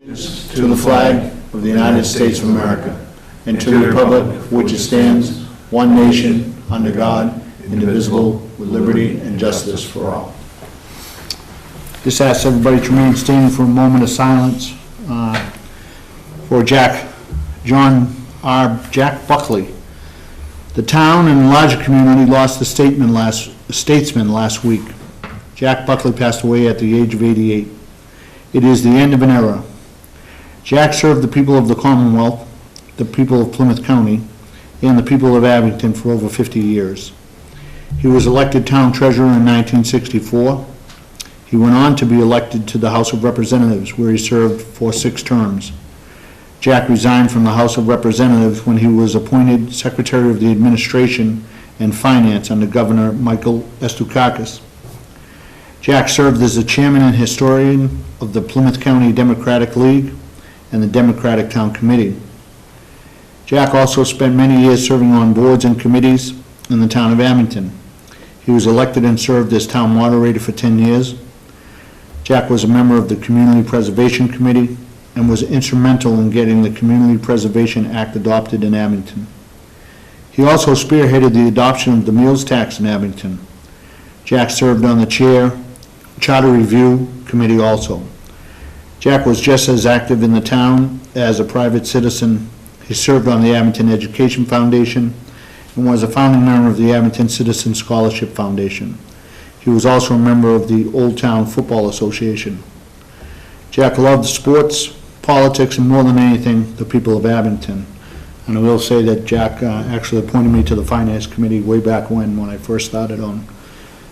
To the flag of the United States of America and to the republic for which it stands, one nation, under God, indivisible, with liberty and justice for all. Just ask everybody to remain standing for a moment of silence for Jack Buckley. The town and larger community lost a statesman last week. Jack Buckley passed away at the age of 88. It is the end of an era. Jack served the people of the Commonwealth, the people of Plymouth County, and the people of Abington for over 50 years. He was elected town treasurer in 1964. He went on to be elected to the House of Representatives, where he served for 6 terms. Jack resigned from the House of Representatives when he was appointed Secretary of the Administration and Finance under Governor Michael Estukakis. Jack served as the chairman and historian of the Plymouth County Democratic League and the Democratic Town Committee. Jack also spent many years serving on boards and committees in the town of Abington. He was elected and served as town moderator for 10 years. Jack was a member of the Community Preservation Committee and was instrumental in getting the Community Preservation Act adopted in Abington. He also spearheaded the adoption of the meals tax in Abington. Jack served on the Charter Review Committee also. Jack was just as active in the town as a private citizen. He served on the Abington Education Foundation and was a founding member of the Abington Citizen Scholarship Foundation. He was also a member of the Old Town Football Association. Jack loved sports, politics, and more than anything, the people of Abington. And I will say that Jack actually appointed me to the Finance Committee way back when I first started on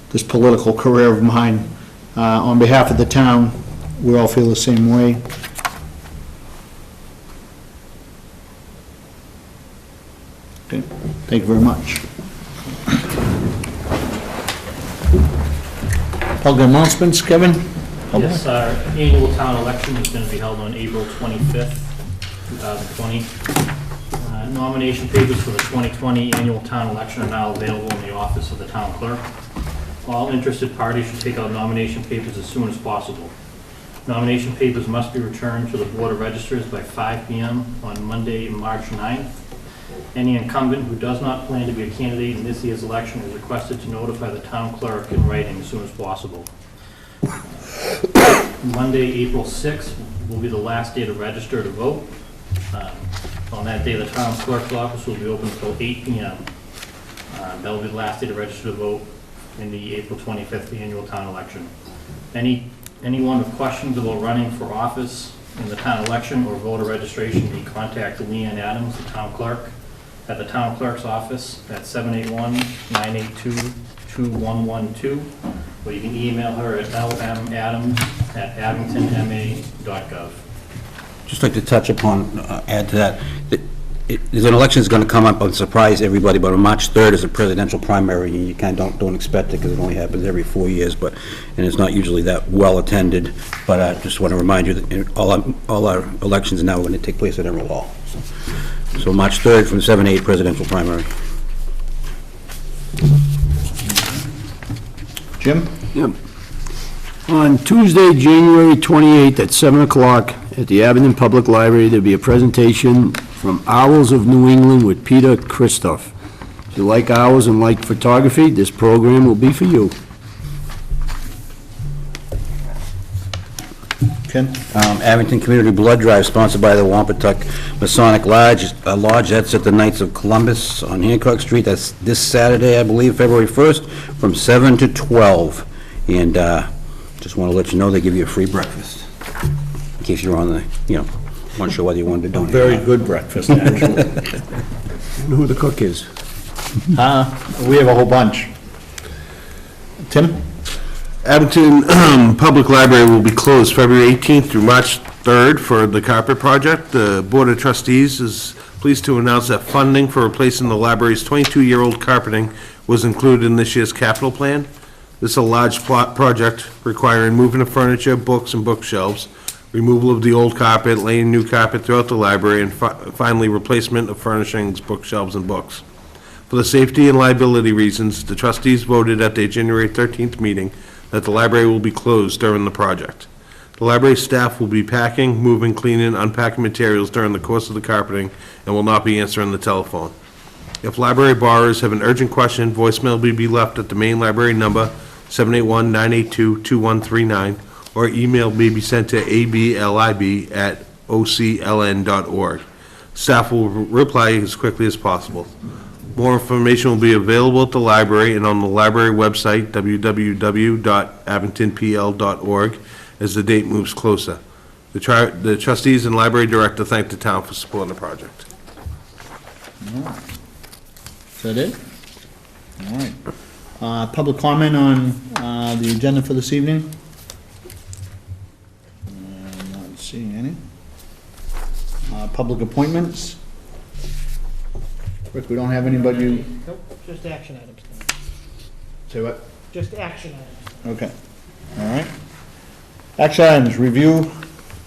this political career of mine. On behalf of the town, we all feel the same way. Okay, thank you very much. Public announcements, Kevin? Yes, our annual town election is going to be held on April 25th, 2020. Nomination papers for the 2020 annual town election are now available in the office of the town clerk. All interested parties should take out nomination papers as soon as possible. Nomination papers must be returned to the Board of Registers by 5 p.m. on Monday, March 9th. Any incumbent who does not plan to be a candidate in this year's election is requested to notify the town clerk in writing as soon as possible. Monday, April 6th will be the last day to register to vote. On that day, the town clerk's office will be open until 8 p.m. That will be the last day to register to vote in the April 25th annual town election. Anyone with questions about running for office in the town election or voter registration, may contact Leanne Adams, the town clerk, at the town clerk's office at 781-982-2112, or you can email her at lmadams@abingtonma.gov. Just like to touch upon, add to that, there's an election that's going to come up and surprise everybody, but on March 3rd is a presidential primary, and you kind of don't expect it because it only happens every 4 years, and it's not usually that well attended. But I just want to remind you that all our elections are now going to take place at Emerald Hall. So March 3rd from 7 to 8 presidential primary. Jim? Yep. On Tuesday, January 28th at 7 o'clock at the Abington Public Library, there'll be a presentation from Owls of New England with Peter Christoph. If you like owls and like photography, this program will be for you. Ken? Abington Community Blood Drive, sponsored by the Wampatuck Masonic Lodge. That's at the Knights of Columbus on Hancock Street. That's this Saturday, I believe, February 1st, from 7 to 12. And just want to let you know they give you a free breakfast, in case you're on the, not sure whether you wanted to donate. Very good breakfast, actually. I don't know who the cook is. We have a whole bunch. Tim? Abington Public Library will be closed February 18th through March 3rd for the carpet project. The Board of Trustees is pleased to announce that funding for replacing the library's 22-year-old carpeting was included in this year's capital plan. This is a large project requiring moving of furniture, books, and bookshelves, removal of the old carpet, laying new carpet throughout the library, and finally replacement of furnishings, bookshelves, and books. For the safety and liability reasons, the trustees voted at their January 13th meeting that the library will be closed during the project. The library staff will be packing, moving, cleaning, unpacking materials during the course of the carpeting and will not be answering the telephone. If library borrowers have an urgent question, voicemail will be left at the main library number, 781-982-2139, or email may be sent to ablib@ocln.org. Staff will reply as quickly as possible. More information will be available at the library and on the library website, www.abingtonpl.org, as the date moves closer. The trustees and library director thank the town for supporting the project. Is that it? All right. Public comment on the agenda for this evening? I'm not seeing any. Public appointments? Rick, we don't have anybody. Nope, just action items. Say what? Just action items. Okay, all right. Action items, review,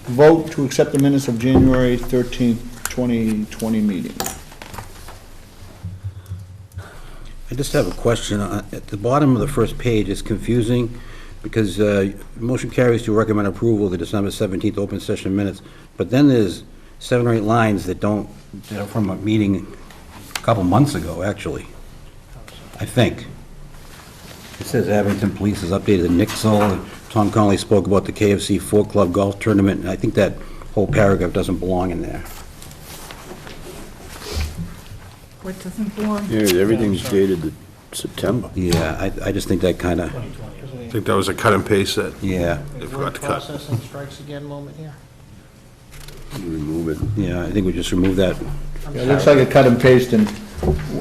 vote to accept the minutes of January 13th, 2020 meeting. I just have a question. At the bottom of the first page, it's confusing because motion carries to recommend approval of the December 17th open session minutes, but then there's 7 or 8 lines that are from a meeting a couple months ago, actually, I think. It says Abington Police has updated the Nixle, and Tom Connolly spoke about the KFC 4 Club Golf Tournament, and I think that whole paragraph doesn't belong in there. What doesn't belong? Yeah, everything's dated September. Yeah, I just think that kind of, I think that was a cut and paste that yeah, they Word forgot to cut. processing strikes again moment here. Remove it. yeah, I think we just remove that. Yeah, it looks like a cut and paste, and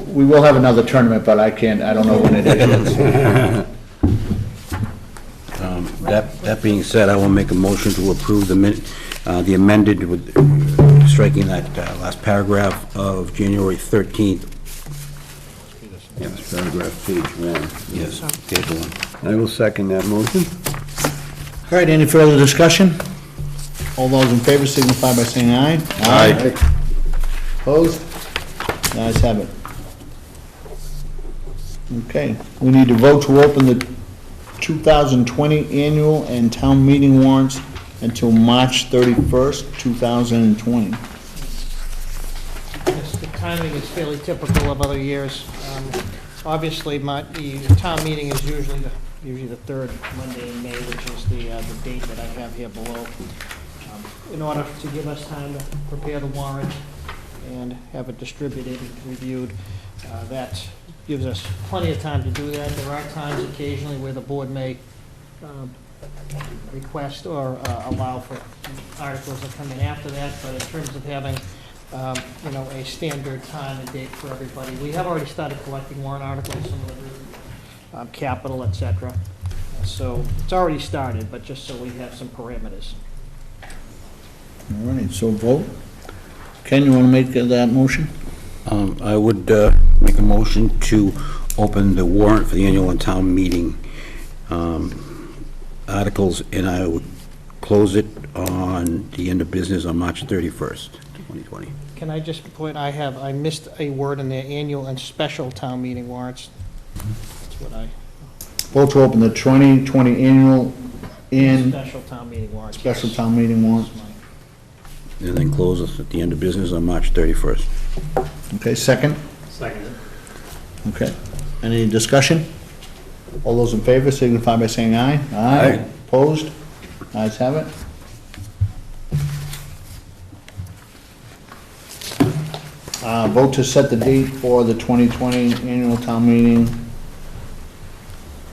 we will have another tournament, but I don't know when it is. That being said, I will make a motion to approve the amended with striking that last paragraph of January 13th. Yes, paragraph page 1. Yes, page 1. I will second that motion. All right, any further discussion? All those in favor signify by saying aye. Aye. Opposed? The ayes have it. Okay, we need to vote to open the 2020 annual and town meeting warrants until March 31st, 2020. Yes, the timing is fairly typical of other years. Obviously, the town meeting is usually the third Monday in May, which is the date that I have here below. In order to give us time to prepare the warrant and have it distributed and reviewed, that gives us plenty of time to do that. There are times occasionally where the board may request or allow for articles that come in after that, but in terms of having, a standard time and date for everybody, we have already started collecting warrant articles, some of the capital, et cetera. So it's already started, but just so we have some parameters. All right, so vote. Ken, you want to make that motion? I would make a motion to open the warrant for the annual and town meeting articles, and I would close it on the end of business on March 31st, 2020. Can I just point, I missed a word in there, annual and special town meeting warrants. That's what Vote to open the 2020 annual and special town meeting warrants. special town meeting warrant. And then close it at the end of business on March 31st. Okay, second? Second. Okay. Any discussion? All those in favor signify by saying aye. Aye. Opposed? Ayes have it. Vote to set the date for the 2020 annual town meeting,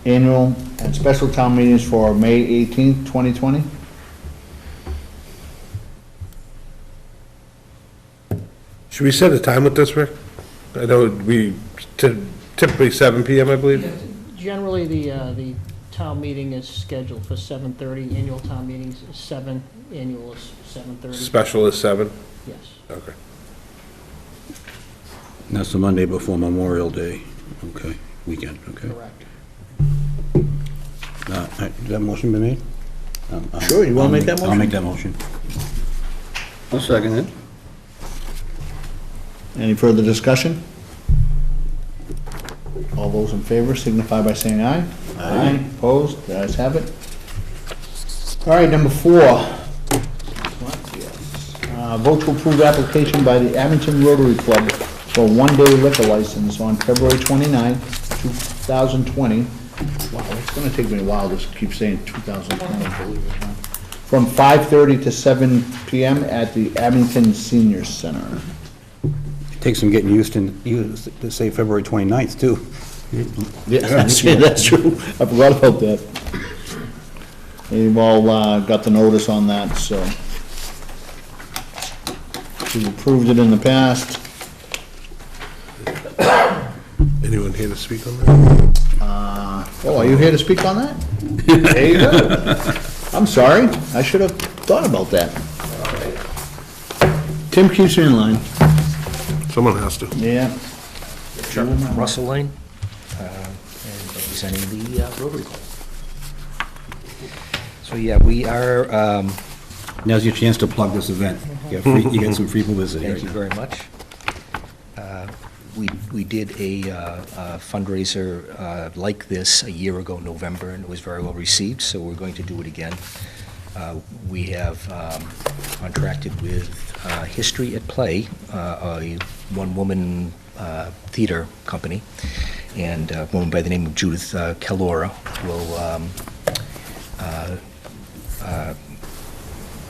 annual and special town meetings for May 18th, 2020. Should we set a time with this, Rick? I know we typically 7 PM, I believe. Generally, the town meeting is scheduled for 7:30, annual town meetings is 7, annual is 7:30. Special is 7. Yes. Okay. And that's the Monday before Memorial Day. Okay, weekend, okay. Correct. Has that motion been made? Sure, you wanna make that I'll make that motion. I'll second it. Any further discussion? All those in favor signify by saying aye. Aye. Opposed? The ayes have it. All right, number 4. Vote to approve application by the Abington Rotary Club for a one-day liquor license on February 29th, 2020. Wow, it's gonna take me a while to keep saying 2020, believe it or not. From 5:30 to 7 PM at the Abington Senior Center. Takes some getting used to say February 29th, too. Yeah, that's true. I forgot about that. They've all got the notice on that, so. We've approved it in the past. Anyone here to speak on that? Oh, are you here to speak on that? There you go. I'm sorry, I should have thought about that. Tim keeps me in line. Someone has to. Yeah. Russell Lane, and representing the Rotary Club. So, yeah, we are, Now's your chance to plug this event. You get some free publicity. thank you very much. We did a fundraiser like this a year ago, November, and it was very well received, so we're going to do it again. We have contracted with History at Play, a one-woman theater company, and a woman by the name of Judith Kellora will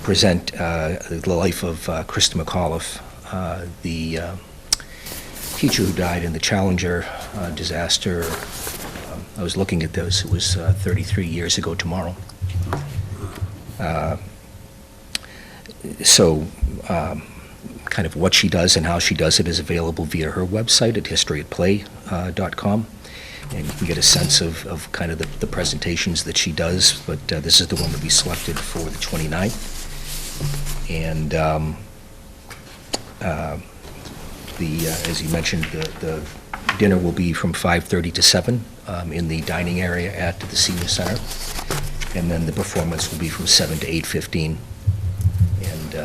present the life of Krista McAuliffe, the teacher who died in the Challenger disaster. I was looking at this, it was 33 years ago tomorrow. So kind of what she does and how she does it is available via her website at historyatplay.com. And you can get a sense of kind of the presentations that she does, but this is the one that we selected for the 29th. And as you mentioned, the dinner will be from 5:30 to 7 in the dining area at the Senior Center. And then the performance will be from 7 to 8:15. And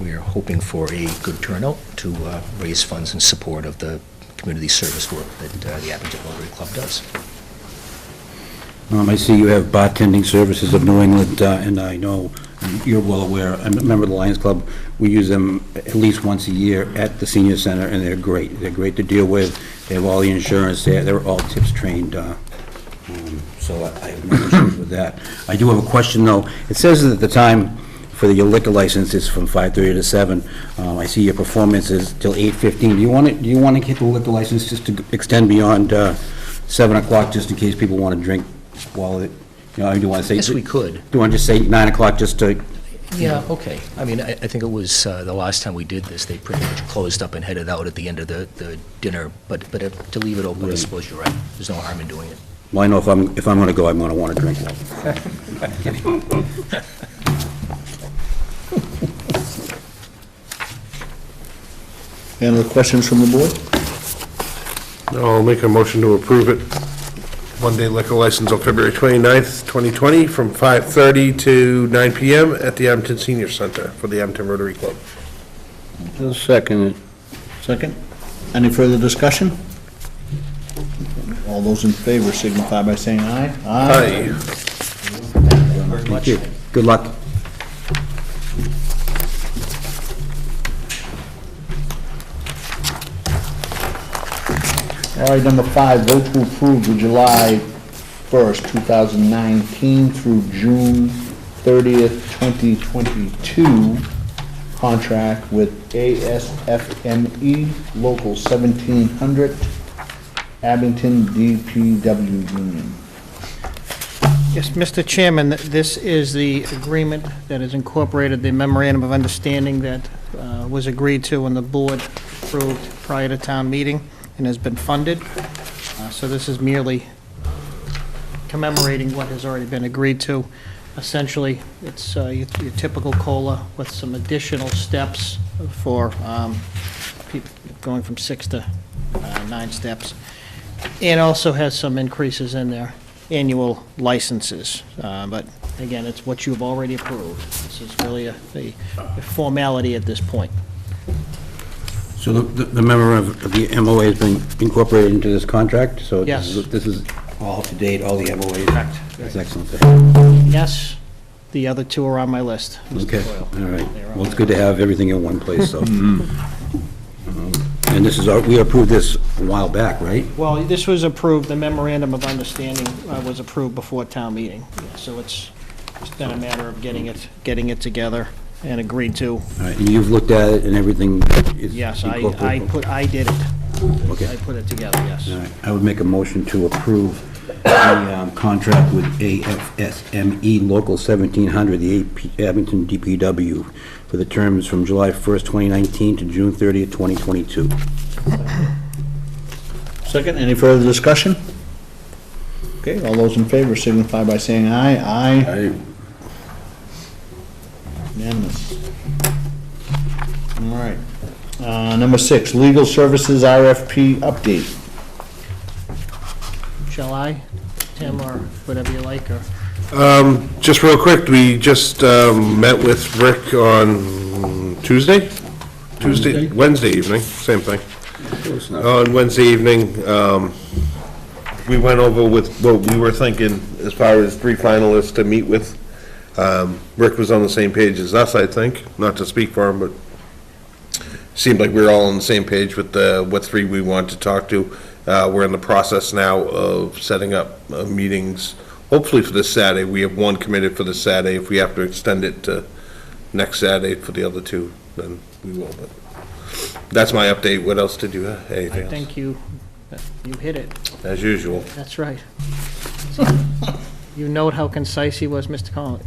we are hoping for a good turnout to raise funds in support of the community service work that the Abington Rotary Club does. I see you have Bartending Services of New England, and I know you're well aware, I'm a member of the Lions Club. We use them at least once a year at the Senior Center, and they're great. They're great to deal with. They have all the insurance. They're all tips trained, so I have no issues with that. I do have a question, though. It says that the time for your liquor license is from 5:30 to 7. I see your performance is till 8:15. Do you want to get the liquor license just to extend beyond 7 o'clock, just in case people want to drink while it, I do want to say... Yes, we could. Do you want to just say 9 o'clock just to... Yeah, okay. I mean, I think it was the last time we did this, they pretty much closed up and headed out at the end of the dinner, but to leave it open, I suppose you're right. There's no harm in doing it. Well, I know if I'm going to go, I'm going to want to drink. Any other questions from the board? I'll make a motion to approve it. One-day liquor license on February 29th, 2020, from 5:30 to 9 PM at the Abington Senior Center for the Abington Rotary Club. I'll second it. Second? Any further discussion? All those in favor signify by saying aye. Aye. Thank you. Good luck. All right, number 5, vote to approve the July 1st, 2019 through June 30th, 2022 contract with ASFME Local 1700 Abington DPW Union. Yes, Mr. Chairman, this is the agreement that has incorporated the memorandum of understanding that was agreed to and the board approved prior to town meeting and has been funded. So this is merely commemorating what has already been agreed to. Essentially, it's your typical COLA with some additional steps for people going from 6 to 9 steps. And also has some increases in their annual licenses. But again, it's what you've already approved. This is really a formality at this point. So the memorandum of the MOA has been incorporated into this contract? So Yes. this is all up to date, all the MOAs? Correct. That's excellent. Yes, the other two are on my list, Mr. Okay, Boyle. all right. They're on Well, it's my good to have everything in one place, so. And this is, we approved this a while back, right? Well, this was approved, the memorandum of understanding was approved before town meeting. Yeah, so it's been a matter of getting it together and agreed to. All right, and you've looked at it and everything is Yes, incorporated? I did it. Okay. I put it together, yes. All right, I would make a motion to approve the contract with AFSME Local 1700, the Abington DPW, for the terms from July 1st, 2019 to June 30th, 2022. Second, any further discussion? Okay, all those in favor signify by saying aye. Aye. Unanimous. All right. Number 6, legal services RFP update. Shall I, Tim, or whatever you like, or? Just real quick, we just met with Rick on Wednesday evening, same thing. On Wednesday evening, we went over with what we were thinking as far as 3 finalists to meet with. Rick was on the same page as us, I think, not to speak for him, but seemed like we were all on the same page with what 3 we wanted to talk to. We're in the process now of setting up meetings, hopefully for this Saturday. We have 1 committed for this Saturday. If we have to extend it to next Saturday for the other 2, then we will. But that's my update. What else did you have? Anything I else? think you hit it. As usual. That's right. You note how concise he was, Mr. Collins.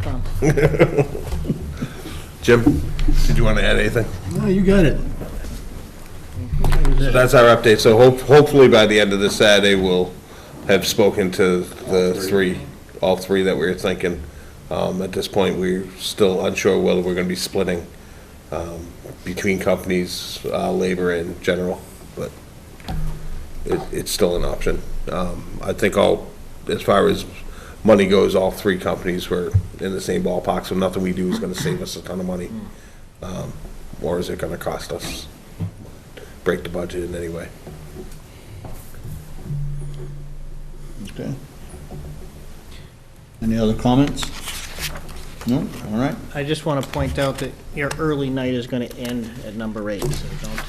Jim, did you want to add anything? No, you got it. So that's our update. So hopefully by the end of this Saturday, we'll have spoken to the all three that we were thinking. At this point, we're still unsure whether we're going to be splitting between companies, labor and general, but it's still an option. I think as far as money goes, all 3 companies were in the same ballpark, so nothing we do is going to save us a ton of money. Or is it going to cost us, break the budget in any way? Okay. Any other comments? No? All right. I just want to point out that your early night is going to end at number 8, so don't.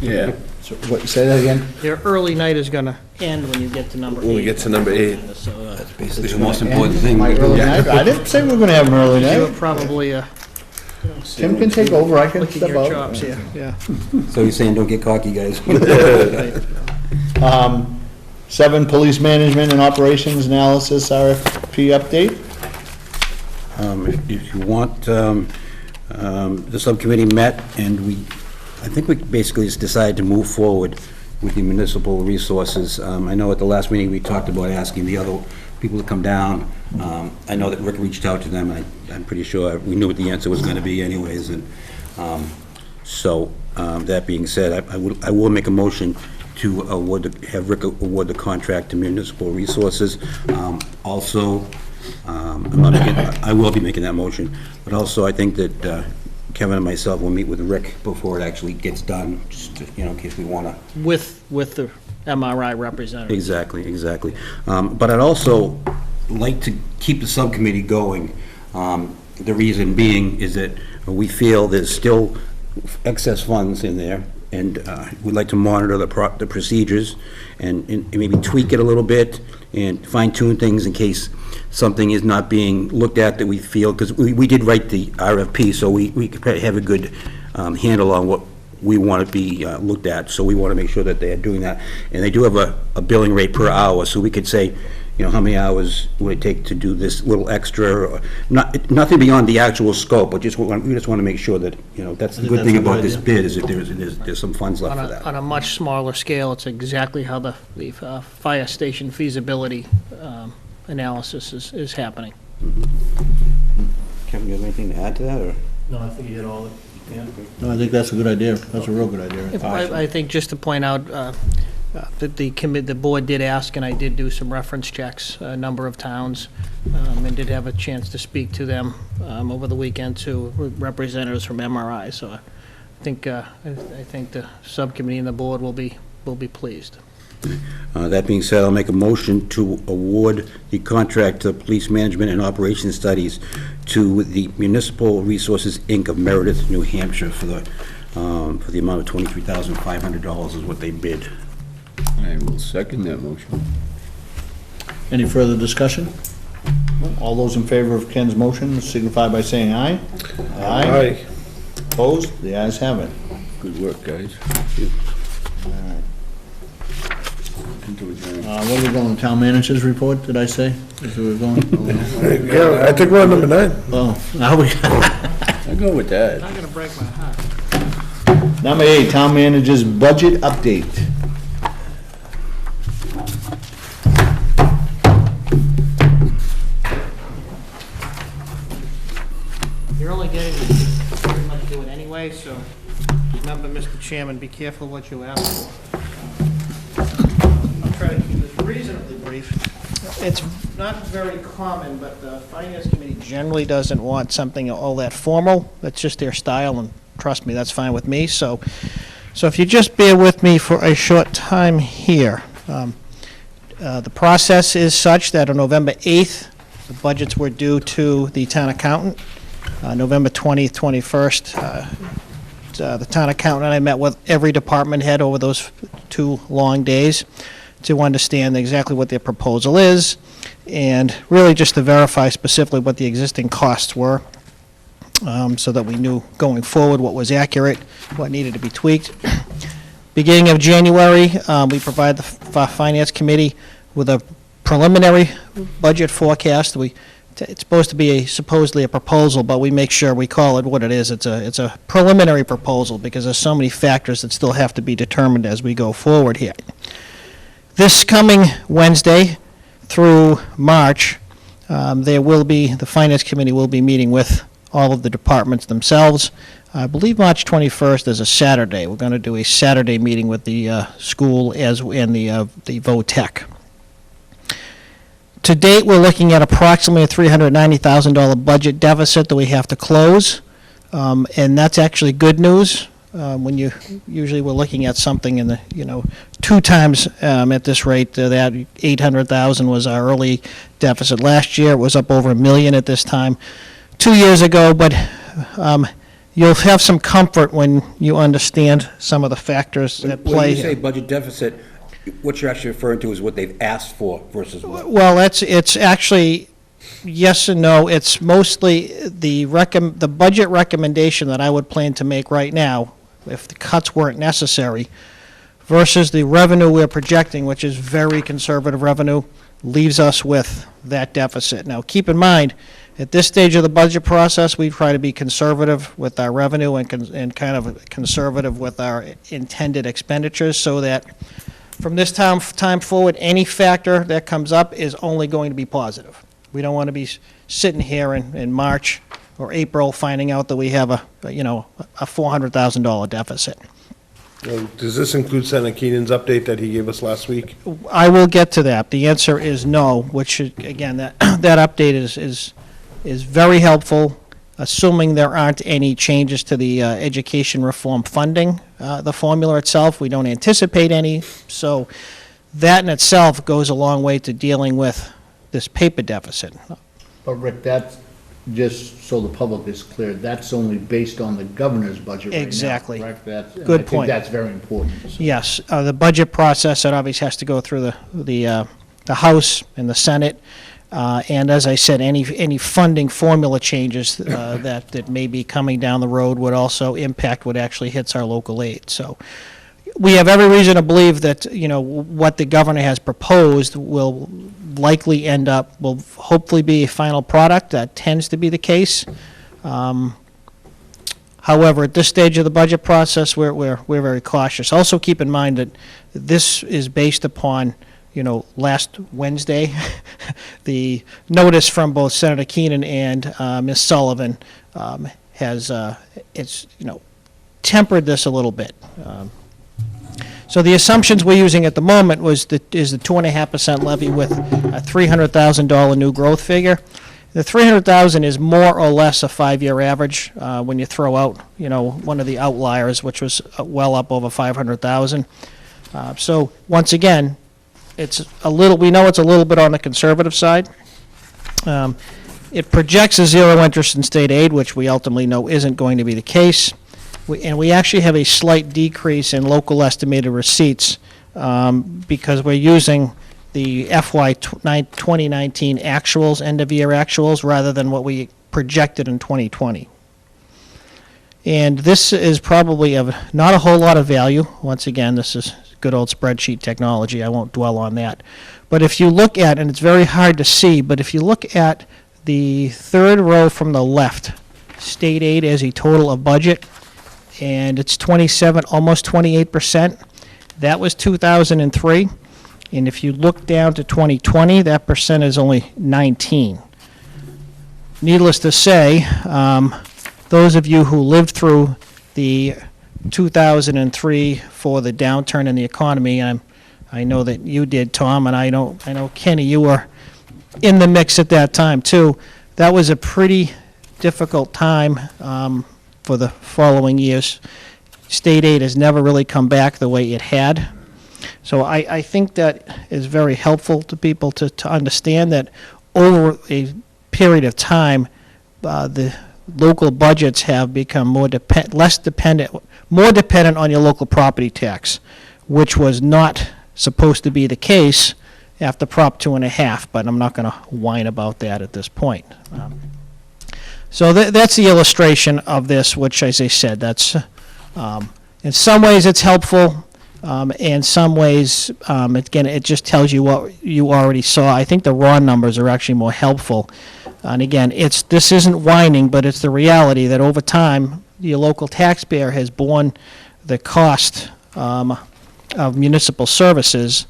Yeah. So, say that again? Your early night is going to end when you get to number 8. When we get to number 8. So, Basically, the most important thing. My early night? I didn't say we were gonna have an early you were night. probably Tim can take over, I can licking step your out. chops here, yeah. So you're saying don't get cocky, guys? 7, police management and operations analysis RFP update. If you want, the subcommittee met, and I think we basically just decided to move forward with the municipal resources. I know at the last meeting, we talked about asking the other people to come down. I know that Rick reached out to them, and I'm pretty sure we knew what the answer was gonna be anyways, and, so, that being said, I will make a motion to have Rick award the contract to municipal resources. Also, I will be making that motion, but also I think that Kevin and myself will meet with Rick before it actually gets done, just to, in case we want to. With the MRI representative. Exactly. But I'd also like to keep the subcommittee going. The reason being is that we feel there's still excess funds in there, and we'd like to monitor the procedures and maybe tweak it a little bit and fine-tune things in case something is not being looked at that we feel, because we did write the RFP, so we could have a good handle on what we want to be looked at, so we want to make sure that they are doing that. And they do have a billing rate per hour, so we could say, how many hours would it take to do this little extra, or nothing beyond the actual scope, but we just want to make sure that, that's the good thing about this bid, is that there's some funds left for that. On a much smaller scale, it's exactly how the fire station feasibility analysis is happening. Kevin, you have anything to add to that, or? No, I think you hit all of it, yeah. No, I think that's a good idea. That's a real good idea. I think just to point out that the board did ask, and I did do some reference checks, a number of towns, and did have a chance to speak to them over the weekend too, with representatives from MRI. So I think the subcommittee and the board will be pleased. That being said, I'll make a motion to award the contract to Police Management and Operations Studies to the Municipal Resources, Inc. of Meredith, New Hampshire for the amount of $23,500 is what they bid. I will second that motion. Any further discussion? All those in favor of Ken's motion signify by saying aye. Aye. Opposed? The ayes have it. Good work, guys. What are we going, town manager's report, did I say? Is we were going? Yeah, I think we're on number 9. Oh, now we, I'll go with that. Not gonna break my heart. number 8, town manager's budget update. You're only getting to pretty much do it anyway, so remember, Mr. Chairman, be careful what you ask for. I'll try to keep this reasonably brief. It's not very common, but the Finance Committee generally doesn't want something all that formal. That's just their style, and trust me, that's fine with me. So if you just bear with me for a short time here. The process is such that on November 8th, the budgets were due to the town accountant. November 20th, 21st, the town accountant and I met with every department head over those 2 long days to understand exactly what their proposal is, and really just to verify specifically what the existing costs were, so that we knew going forward what was accurate, what needed to be tweaked. Beginning of January, we provide the Finance Committee with a preliminary budget forecast. It's supposed to be supposedly a proposal, but we make sure we call it what it is. It's a preliminary proposal because there's so many factors that still have to be determined as we go forward here. This coming Wednesday through March, the Finance Committee will be meeting with all of the departments themselves. I believe March 21st is a Saturday. We're going to do a Saturday meeting with the school and the VOTEC. To date, we're looking at approximately a $390,000 budget deficit that we have to close, and that's actually good news. When usually we're looking at something in the, 2 times at this rate. That $800,000 was our early deficit last year. It was up over $1 million at this time 2 years ago, but you'll have some comfort when you understand some of the factors at play When you here. say budget deficit, what you're actually referring to is what they've asked for versus what? Well, it's actually yes and no. It's mostly the budget recommendation that I would plan to make right now, if the cuts weren't necessary, versus the revenue we're projecting, which is very conservative revenue, leaves us with that deficit. Now, keep in mind, at this stage of the budget process, we try to be conservative with our revenue and kind of conservative with our intended expenditures, so that from this time forward, any factor that comes up is only going to be positive. We don't want to be sitting here in March or April finding out that we have a $400,000 deficit. Does this include Senator Keenan's update that he gave us last week? I will get to that. The answer is no, which, again, that update is very helpful, assuming there aren't any changes to the education reform funding, the formula itself. We don't anticipate any, so that in itself goes a long way to dealing with this paper deficit. But Rick, that's, just so the public is clear, that's only based on the governor's budget right now. Exactly. Correct? Good point. I think that's very important. So. Yes, the budget process, that obviously has to go through the House and the Senate, and as I said, any funding formula changes that may be coming down the road would also impact what actually hits our local aid. So we have every reason to believe that, what the governor has proposed will likely will hopefully be a final product. That tends to be the case. However, at this stage of the budget process, we're very cautious. Also keep in mind that this is based upon, last Wednesday, the notice from both Senator Keenan and Ms. Sullivan has tempered this a little bit. So the assumptions we're using at the moment is the 2.5% levy with a $300,000 new growth figure. The $300,000 is more or less a 5-year average when you throw out, one of the outliers, which was well up over $500,000. So, once again, it's a little, we know it's a little bit on the conservative side. It projects a zero interest in state aid, which we ultimately know isn't going to be the case. And we actually have a slight decrease in local estimated receipts because we're using the FY 2019 actuals, end-of-year actuals, rather than what we projected in 2020. And this is probably of not a whole lot of value. Once again, this is good old spreadsheet technology. I won't dwell on that. But if you look at, and it's very hard to see, but if you look at the third row from the left, state aid as a total of budget, and it's 27, almost 28%. That was 2003. And if you look down to 2020, that percent is only 19. Needless to say, those of you who lived through the 2003 for the downturn in the economy, I know that you did, Tom, and I know Kenny, you were in the mix at that time too. That was a pretty difficult time for the following years. State aid has never really come back the way it had. So I think that is very helpful to people to understand that over a period of time, the local budgets have become more dependent on your local property tax, which was not supposed to be the case after Prop 2.5, but I'm not going to whine about that at this point. So that's the illustration of this, which, as I said, that's in some ways it's helpful. In some ways, again, it just tells you what you already saw. I think the raw numbers are actually more helpful. And again, this isn't whining, but it's the reality that over time, your local taxpayer has borne the cost of municipal services.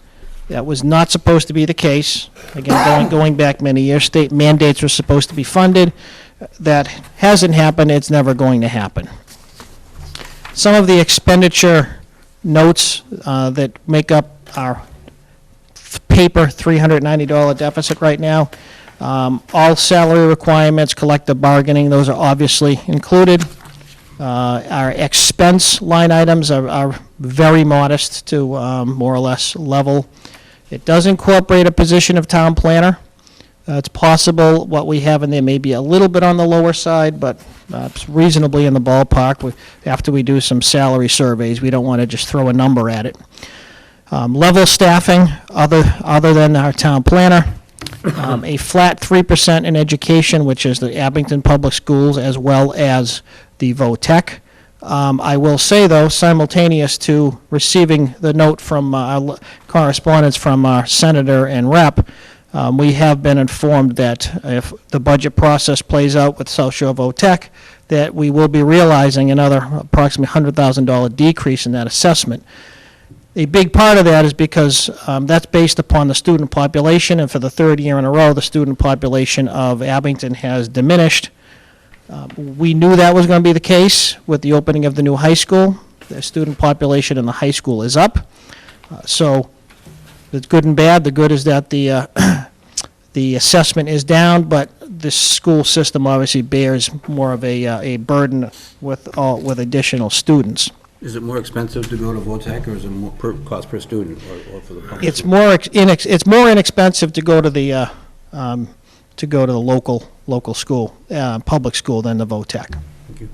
That was not supposed to be the case. Again, going back many years, state mandates were supposed to be funded. That hasn't happened. It's never going to happen. Some of the expenditure notes that make up our paper $390 deficit right now. All salary requirements, collective bargaining, those are obviously included. Our expense line items are very modest to more or less level. It does incorporate a position of town planner. It's possible what we have in there may be a little bit on the lower side, but it's reasonably in the ballpark. After we do some salary surveys, we don't want to just throw a number at it. Level staffing, other than our town planner. A flat 3% in education, which is the Abington Public Schools, as well as the VOTEC. I will say, though, simultaneous to receiving the note from our correspondence from our senator and rep, we have been informed that if the budget process plays out with South Shore VOTEC, that we will be realizing another approximately $100,000 decrease in that assessment. A big part of that is because that's based upon the student population, and for the third year in a row, the student population of Abington has diminished. We knew that was going to be the case with the opening of the new high school. The student population in the high school is up. So it's good and bad. The good is that the assessment is down, but the school system obviously bears more of a burden with additional students. Is it more expensive to go to VOTEC, or is it more cost per student, or for the public? It's more inexpensive to go to the local school, public school, than the VOTEC. Thank you.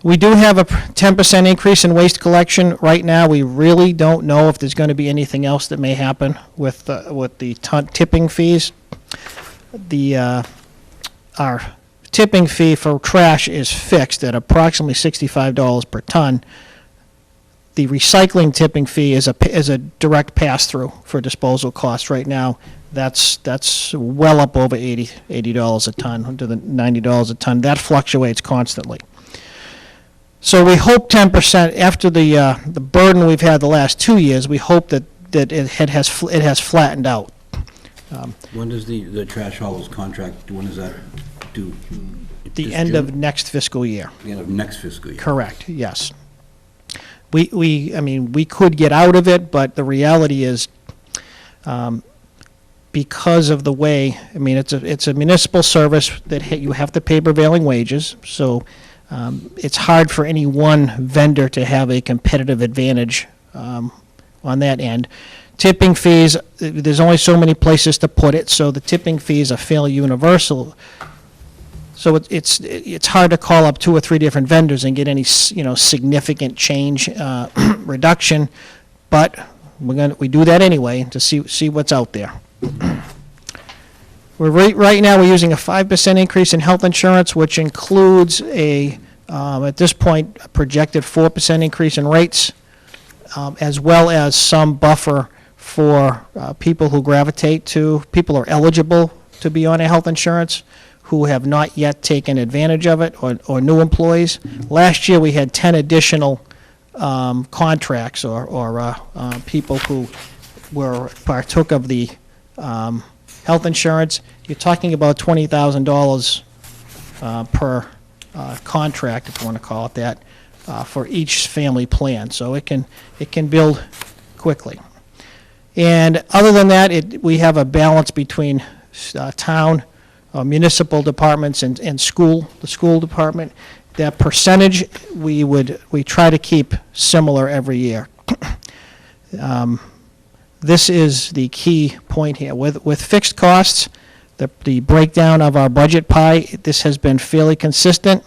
We do have a 10% increase in waste collection. Right now, we really don't know if there's going to be anything else that may happen with the tipping fees. Our tipping fee for trash is fixed at approximately $65 per ton. The recycling tipping fee is a direct pass-through for disposal costs right now. That's well up over $80 a ton, to the $90 a ton. That fluctuates constantly. So we hope 10%, after the burden we've had the last 2 years, we hope that it has flattened out. When does the trash haulers contract, when does that due? The end of next fiscal year. The end of next fiscal year? Correct, yes. We could get out of it, but the reality is, because of the way, it's a municipal service that you have to pay prevailing wages, so it's hard for any one vendor to have a competitive advantage on that end. Tipping fees, there's only so many places to put it, so the tipping fees are fairly universal. So it's hard to call up 2 or 3 different vendors and get any, significant change, reduction, but we do that anyway to see what's out there. Right now, we're using a 5% increase in health insurance, which includes at this point, a projected 4% increase in rates, as well as some buffer for people who people are eligible to be on a health insurance who have not yet taken advantage of it, or new employees. Last year, we had 10 additional contracts or people who partook of the health insurance. You're talking about $20,000 per contract, if you want to call it that, for each family plan. So it can build quickly. And other than that, we have a balance between town, municipal departments, and the school department. That percentage we try to keep similar every year. This is the key point here. With fixed costs, the breakdown of our budget pie, this has been fairly consistent.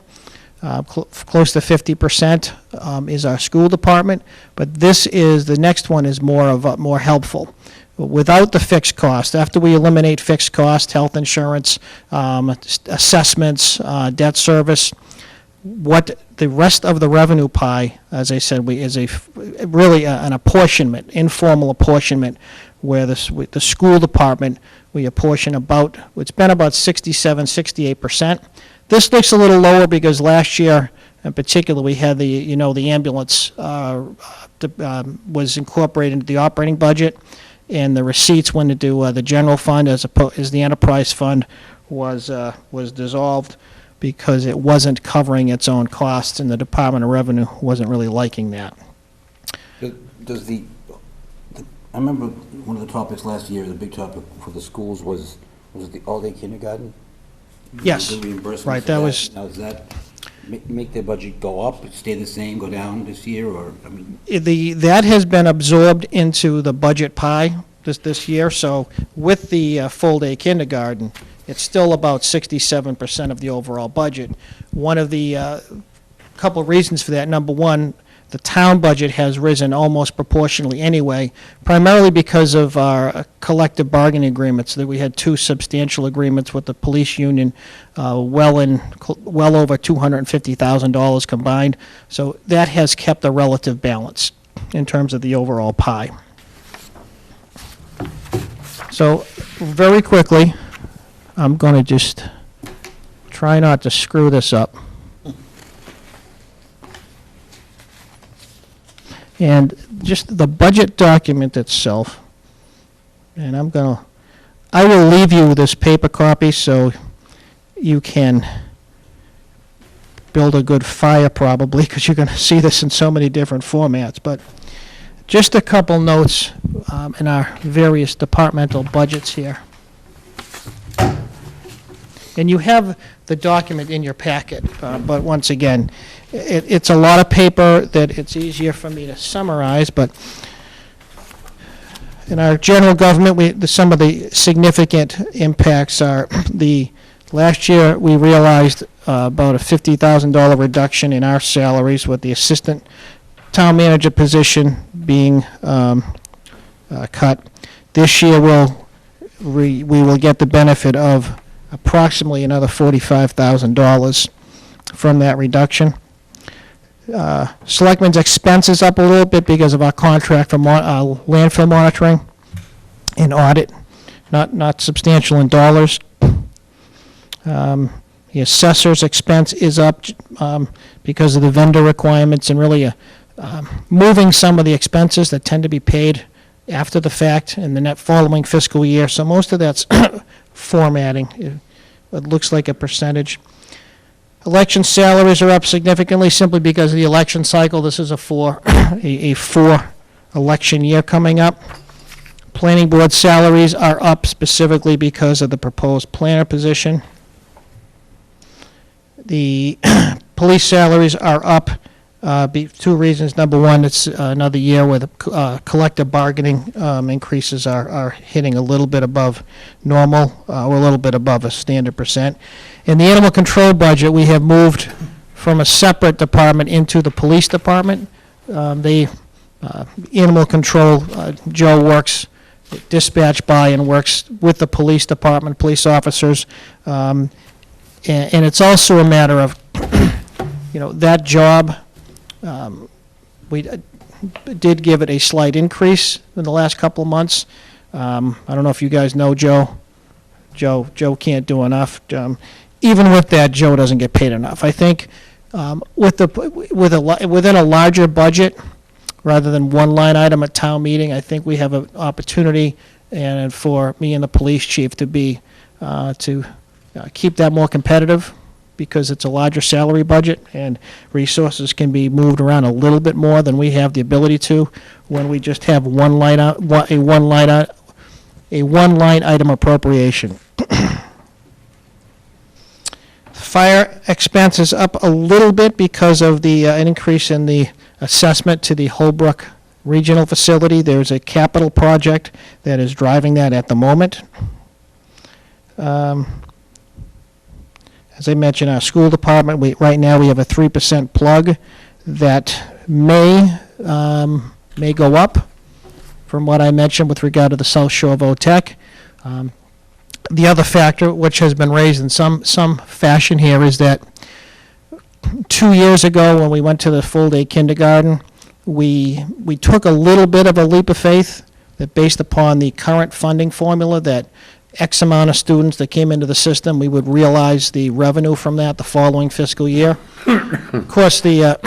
Close to 50% is our school department, but the next one is more helpful. Without the fixed cost, after we eliminate fixed cost, health insurance, assessments, debt service, what the rest of the revenue pie, as I said, is really an apportionment, informal apportionment, where with the school department, we apportion it's been about 67-68%. This looks a little lower because last year, in particular, we had the ambulance was incorporated into the operating budget, and the receipts went into the general fund as the enterprise fund was dissolved because it wasn't covering its own costs, and the Department of Revenue wasn't really liking that. I remember one of the topics last year, the big topic for the schools was the all-day kindergarten? Yes, The reimbursement right, for that was- Now, does that make their budget go up, stay the same, go down this year, or, I mean? That has been absorbed into the budget pie this year, so with the full-day kindergarten, it's still about 67% of the overall budget. One of the couple of reasons for that, number one, the town budget has risen almost proportionally anyway, primarily because of our collective bargaining agreements, that we had 2 substantial agreements with the police union, well over $250,000 combined. So that has kept a relative balance in terms of the overall pie. So very quickly, I'm going to just try not to screw this up. And just the budget document itself, and I will leave you this paper copy so you can build a good fire probably, because you're going to see this in so many different formats. But just a couple notes in our various departmental budgets here. And you have the document in your packet, but once again, it's a lot of paper that it's easier for me to summarize, but in our general government, some of the significant impacts are last year we realized about a $50,000 reduction in our salaries, with the assistant town manager position being cut. This year we will get the benefit of approximately another $45,000 from that reduction. Selectmen's expenses up a little bit because of our contract for landfill monitoring and audit, not substantial in dollars. The assessor's expense is up because of the vendor requirements and really moving some of the expenses that tend to be paid after the fact in the net following fiscal year. So most of that's formatting. It looks like a percentage. Election salaries are up significantly simply because of the election cycle. This is a four election year coming up. Planning board salaries are up specifically because of the proposed planner position. The police salaries are up, two reasons. Number one, it's another year where the collective bargaining increases are hitting a little bit above normal, or a little bit above a standard percent. In the animal control budget, we have moved from a separate department into the police department. Animal control, Joe works dispatch by and works with the police department, police officers. And it's also a matter of, that job, we did give it a slight increase in the last couple of months. I don't know if you guys know Joe. Joe can't do enough. Even with that, Joe doesn't get paid enough. I think within a larger budget, rather than one line item at town meeting, I think we have an opportunity, and for me and the police chief to keep that more competitive, because it's a larger salary budget, and resources can be moved around a little bit more than we have the ability to when we just have a one line item appropriation. Fire expense is up a little bit because of an increase in the assessment to the Holbrook Regional Facility. There's a capital project that is driving that at the moment. As I mentioned, our school department, right now we have a 3% plug that may go up from what I mentioned with regard to the South Shore VOTEC. The other factor, which has been raised in some fashion here, is that 2 years ago, when we went to the full-day kindergarten, we took a little bit of a leap of faith that based upon the current funding formula, that X amount of students that came into the system, we would realize the revenue from that the following fiscal year. Of course, the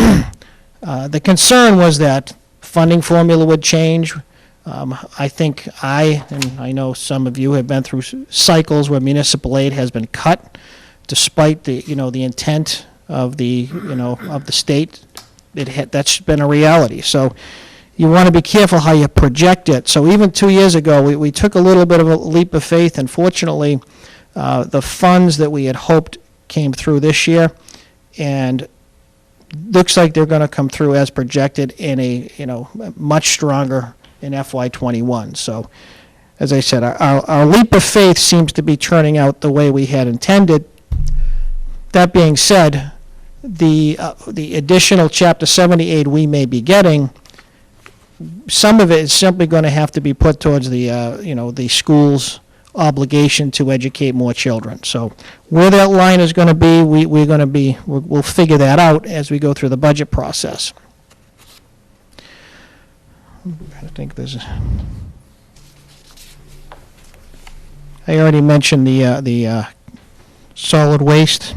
concern was that funding formula would change. I think and I know some of you have been through cycles where municipal aid has been cut, despite the intent of the state. That's been a reality. So you want to be careful how you project it. So even 2 years ago, we took a little bit of a leap of faith, and fortunately, the funds that we had hoped came through this year, and looks like they're going to come through as projected in a much stronger in FY21. So, as I said, our leap of faith seems to be turning out the way we had intended. That being said, the additional Chapter 70 aid we may be getting, some of it is simply going to have to be put towards the school's obligation to educate more children. So where that line is going to be, we'll figure that out as we go through the budget process. I think I already mentioned the solid waste.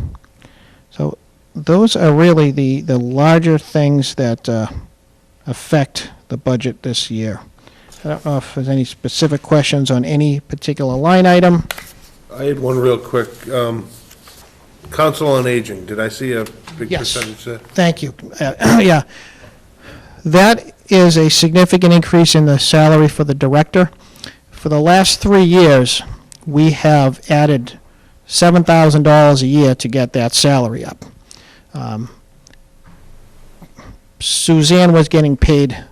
So those are really the larger things that affect the budget this year. I don't know if there's any specific questions on any particular line item. I had one real quick. Council on Aging, did I see a big Yes. percentage there? Thank you. Yeah. That is a significant increase in the salary for the director. For the last 3 years, we have added $7,000 a year to get that salary up. Suzanne was getting paid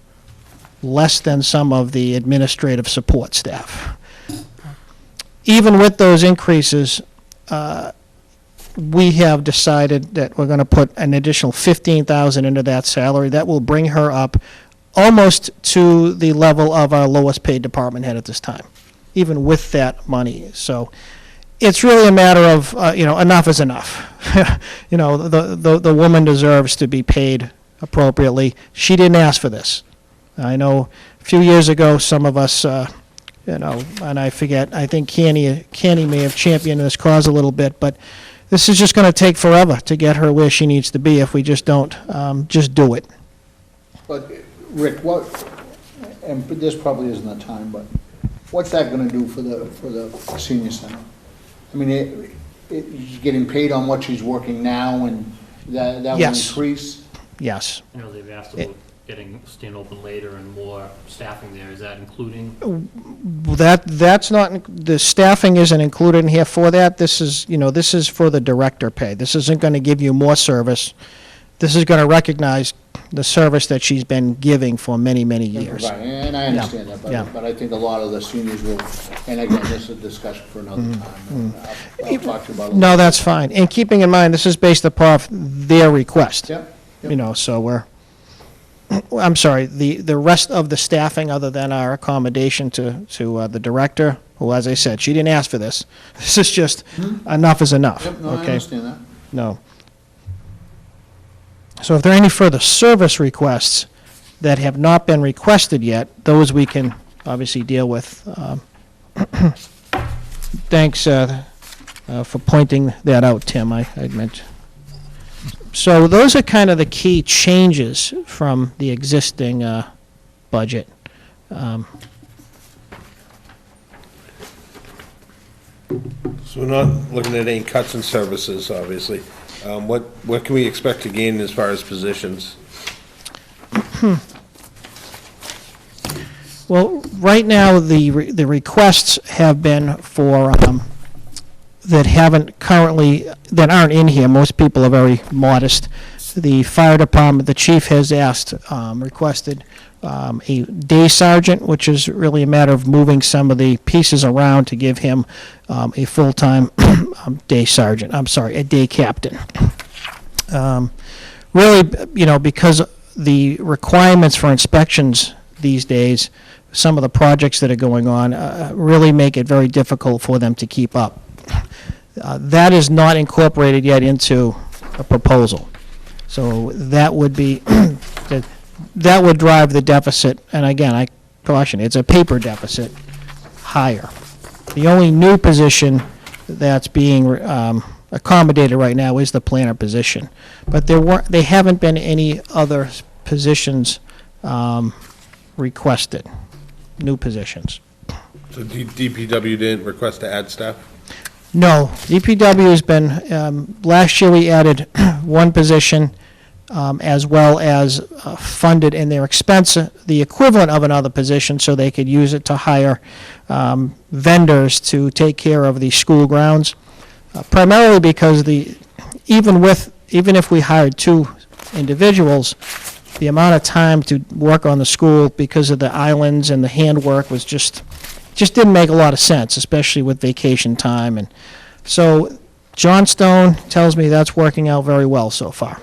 less than some of the administrative support staff. Even with those increases, we have decided that we're going to put an additional $15,000 into that salary. That will bring her up almost to the level of our lowest paid department head at this time, even with that money. So it's really a matter of, enough is enough. The woman deserves to be paid appropriately. She didn't ask for this. I know a few years ago, some of us, and I forget, I think Canny may have championed this cause a little bit, but this is just going to take forever to get her where she needs to be if we just don't just do it. But, Rick, and this probably isn't the time, but what's that gonna do for the senior center? I mean, she's getting paid on what she's working now, and that will Yes. increase? Yes. They've asked about staying open later and more staffing there, is that including? That's not, the staffing isn't included in here for that. This is, this is for the director pay. This isn't going to give you more service. This is going to recognize the service that she's been giving for many, many years. Right, and I understand Yeah. that, but I think a lot of the seniors will, and again, this is a discussion for another time. and I'll talk to you about it. No, that's fine. And keeping in mind, this is based upon their request. Yep, yep. So I'm sorry, the rest of the staffing, other than our accommodation to the director, who, as I said, she didn't ask for this. This is just, enough is enough, Yep, no, I okay? understand that. No. So if there are any further service requests that have not been requested yet, those we can obviously deal with. Thanks for pointing that out, Tim, I meant. So those are kind of the key changes from the existing budget. So we're not looking at any cuts in services, obviously. What can we expect to gain as far as positions? Well, right now, the requests have been for, that aren't in here. Most people are very modest. The fire department, the chief has requested a day sergeant, which is really a matter of moving some of the pieces around to give him a full-time day sergeant, a day captain. Really, because the requirements for inspections these days, some of the projects that are going on, really make it very difficult for them to keep up. That is not incorporated yet into a proposal. So that would be, that would drive the deficit, and again, I caution, it's a paper deficit, higher. The only new position that's being accommodated right now is the planner position. But there haven't been any other positions requested, new positions. So DPW didn't request to add staff? No, DPW has been, last year we added one position, as well as funded in their expense, the equivalent of another position, so they could use it to hire vendors to take care of the school grounds. Primarily because even if we hired two individuals, the amount of time to work on the school because of the islands and the handwork was just didn't make a lot of sense, especially with vacation time. And so John Stone tells me that's working out very well so far.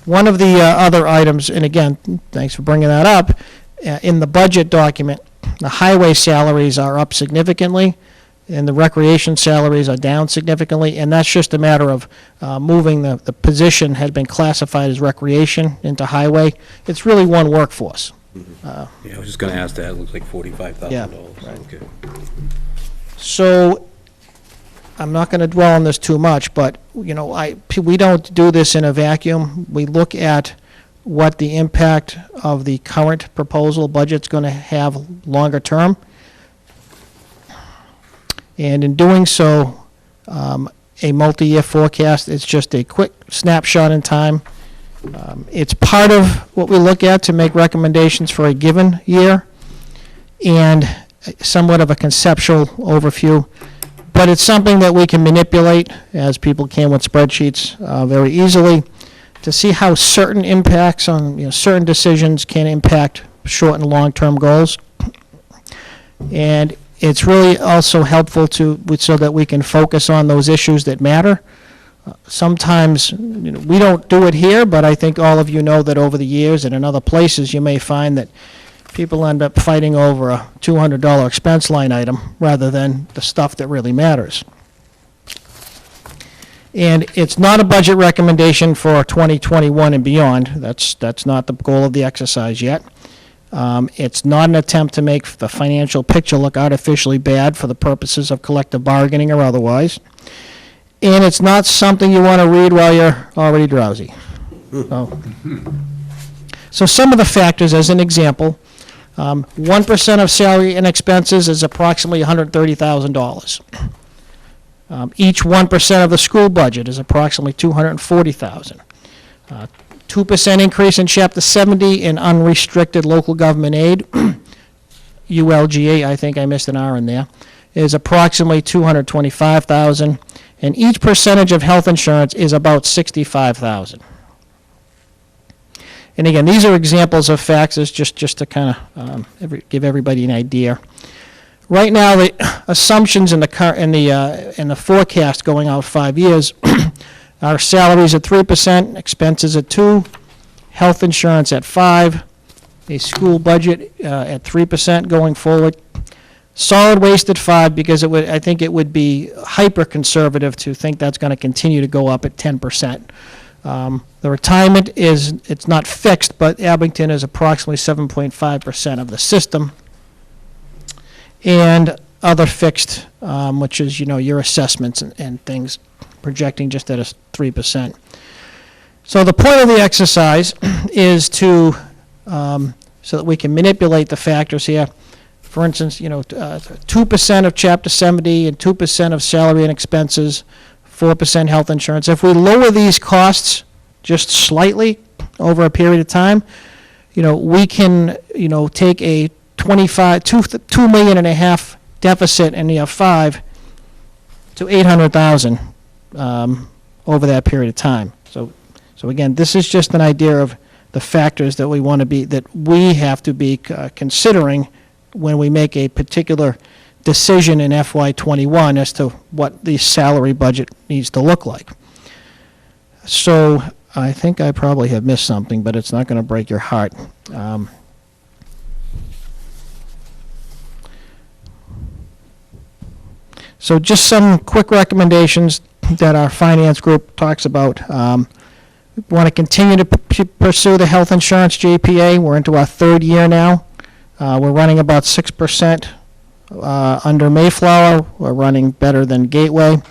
One of the other items, and again, thanks for bringing that up, in the budget document, the highway salaries are up significantly, and the recreation salaries are down significantly, and that's just a matter of moving the position had been classified as recreation into highway. It's really one workforce. Yeah, I was just gonna ask that, it looks like $45,000. Yeah, right. Okay. So, I'm not going to dwell on this too much, but, we don't do this in a vacuum. We look at what the impact of the current proposal budget's going to have longer term. And in doing so, a multi-year forecast, it's just a quick snapshot in time. It's part of what we look at to make recommendations for a given year, and somewhat of a conceptual overview. But it's something that we can manipulate, as people can with spreadsheets, very easily, to see how certain impacts on, certain decisions can impact short and long-term goals. And it's really also helpful so that we can focus on those issues that matter. Sometimes, we don't do it here, but I think all of you know that over the years and in other places, you may find that people end up fighting over a $200 expense line item rather than the stuff that really matters. And it's not a budget recommendation for 2021 and beyond. That's not the goal of the exercise yet. It's not an attempt to make the financial picture look artificially bad for the purposes of collective bargaining or otherwise. And it's not something you want to read while you're already drowsy. So some of the factors, as an example, 1% of salary and expenses is approximately $130,000. Each 1% of the school budget is approximately $240,000. 2% increase in Chapter 70 in unrestricted local government aid, ULGA, I think I missed an R in there, is approximately $225,000, and each percentage of health insurance is about $65,000. And again, these are examples of factors just to kind of give everybody an idea. Right now, the assumptions in the forecast going out 5 years are salaries at 3%, expenses at 2%, health insurance at 5%, a school budget at 3% going forward, solid waste at 5%, because I think it would be hyper conservative to think that's going to continue to go up at 10%. The retirement it's not fixed, but Abington is approximately 7.5% of the system. And other fixed, which is, your assessments and things, projecting just at a 3%. So the point of the exercise is to, so that we can manipulate the factors here. For instance, 2% of Chapter 70 and 2% of salary and expenses, 4% health insurance. If we lower these costs just slightly over a period of time, we can, take a $2.5 million deficit in year 5 to $800,000 over that period of time. So again, this is just an idea of the factors that we have to be considering when we make a particular decision in FY21 as to what the salary budget needs to look like. So I think I probably have missed something, but it's not going to break your heart. So just some quick recommendations that our finance group talks about. We want to continue to pursue the health insurance JPA. We're into our 3rd year now. We're running about 6% under Mayflower. We're running better than Gateway.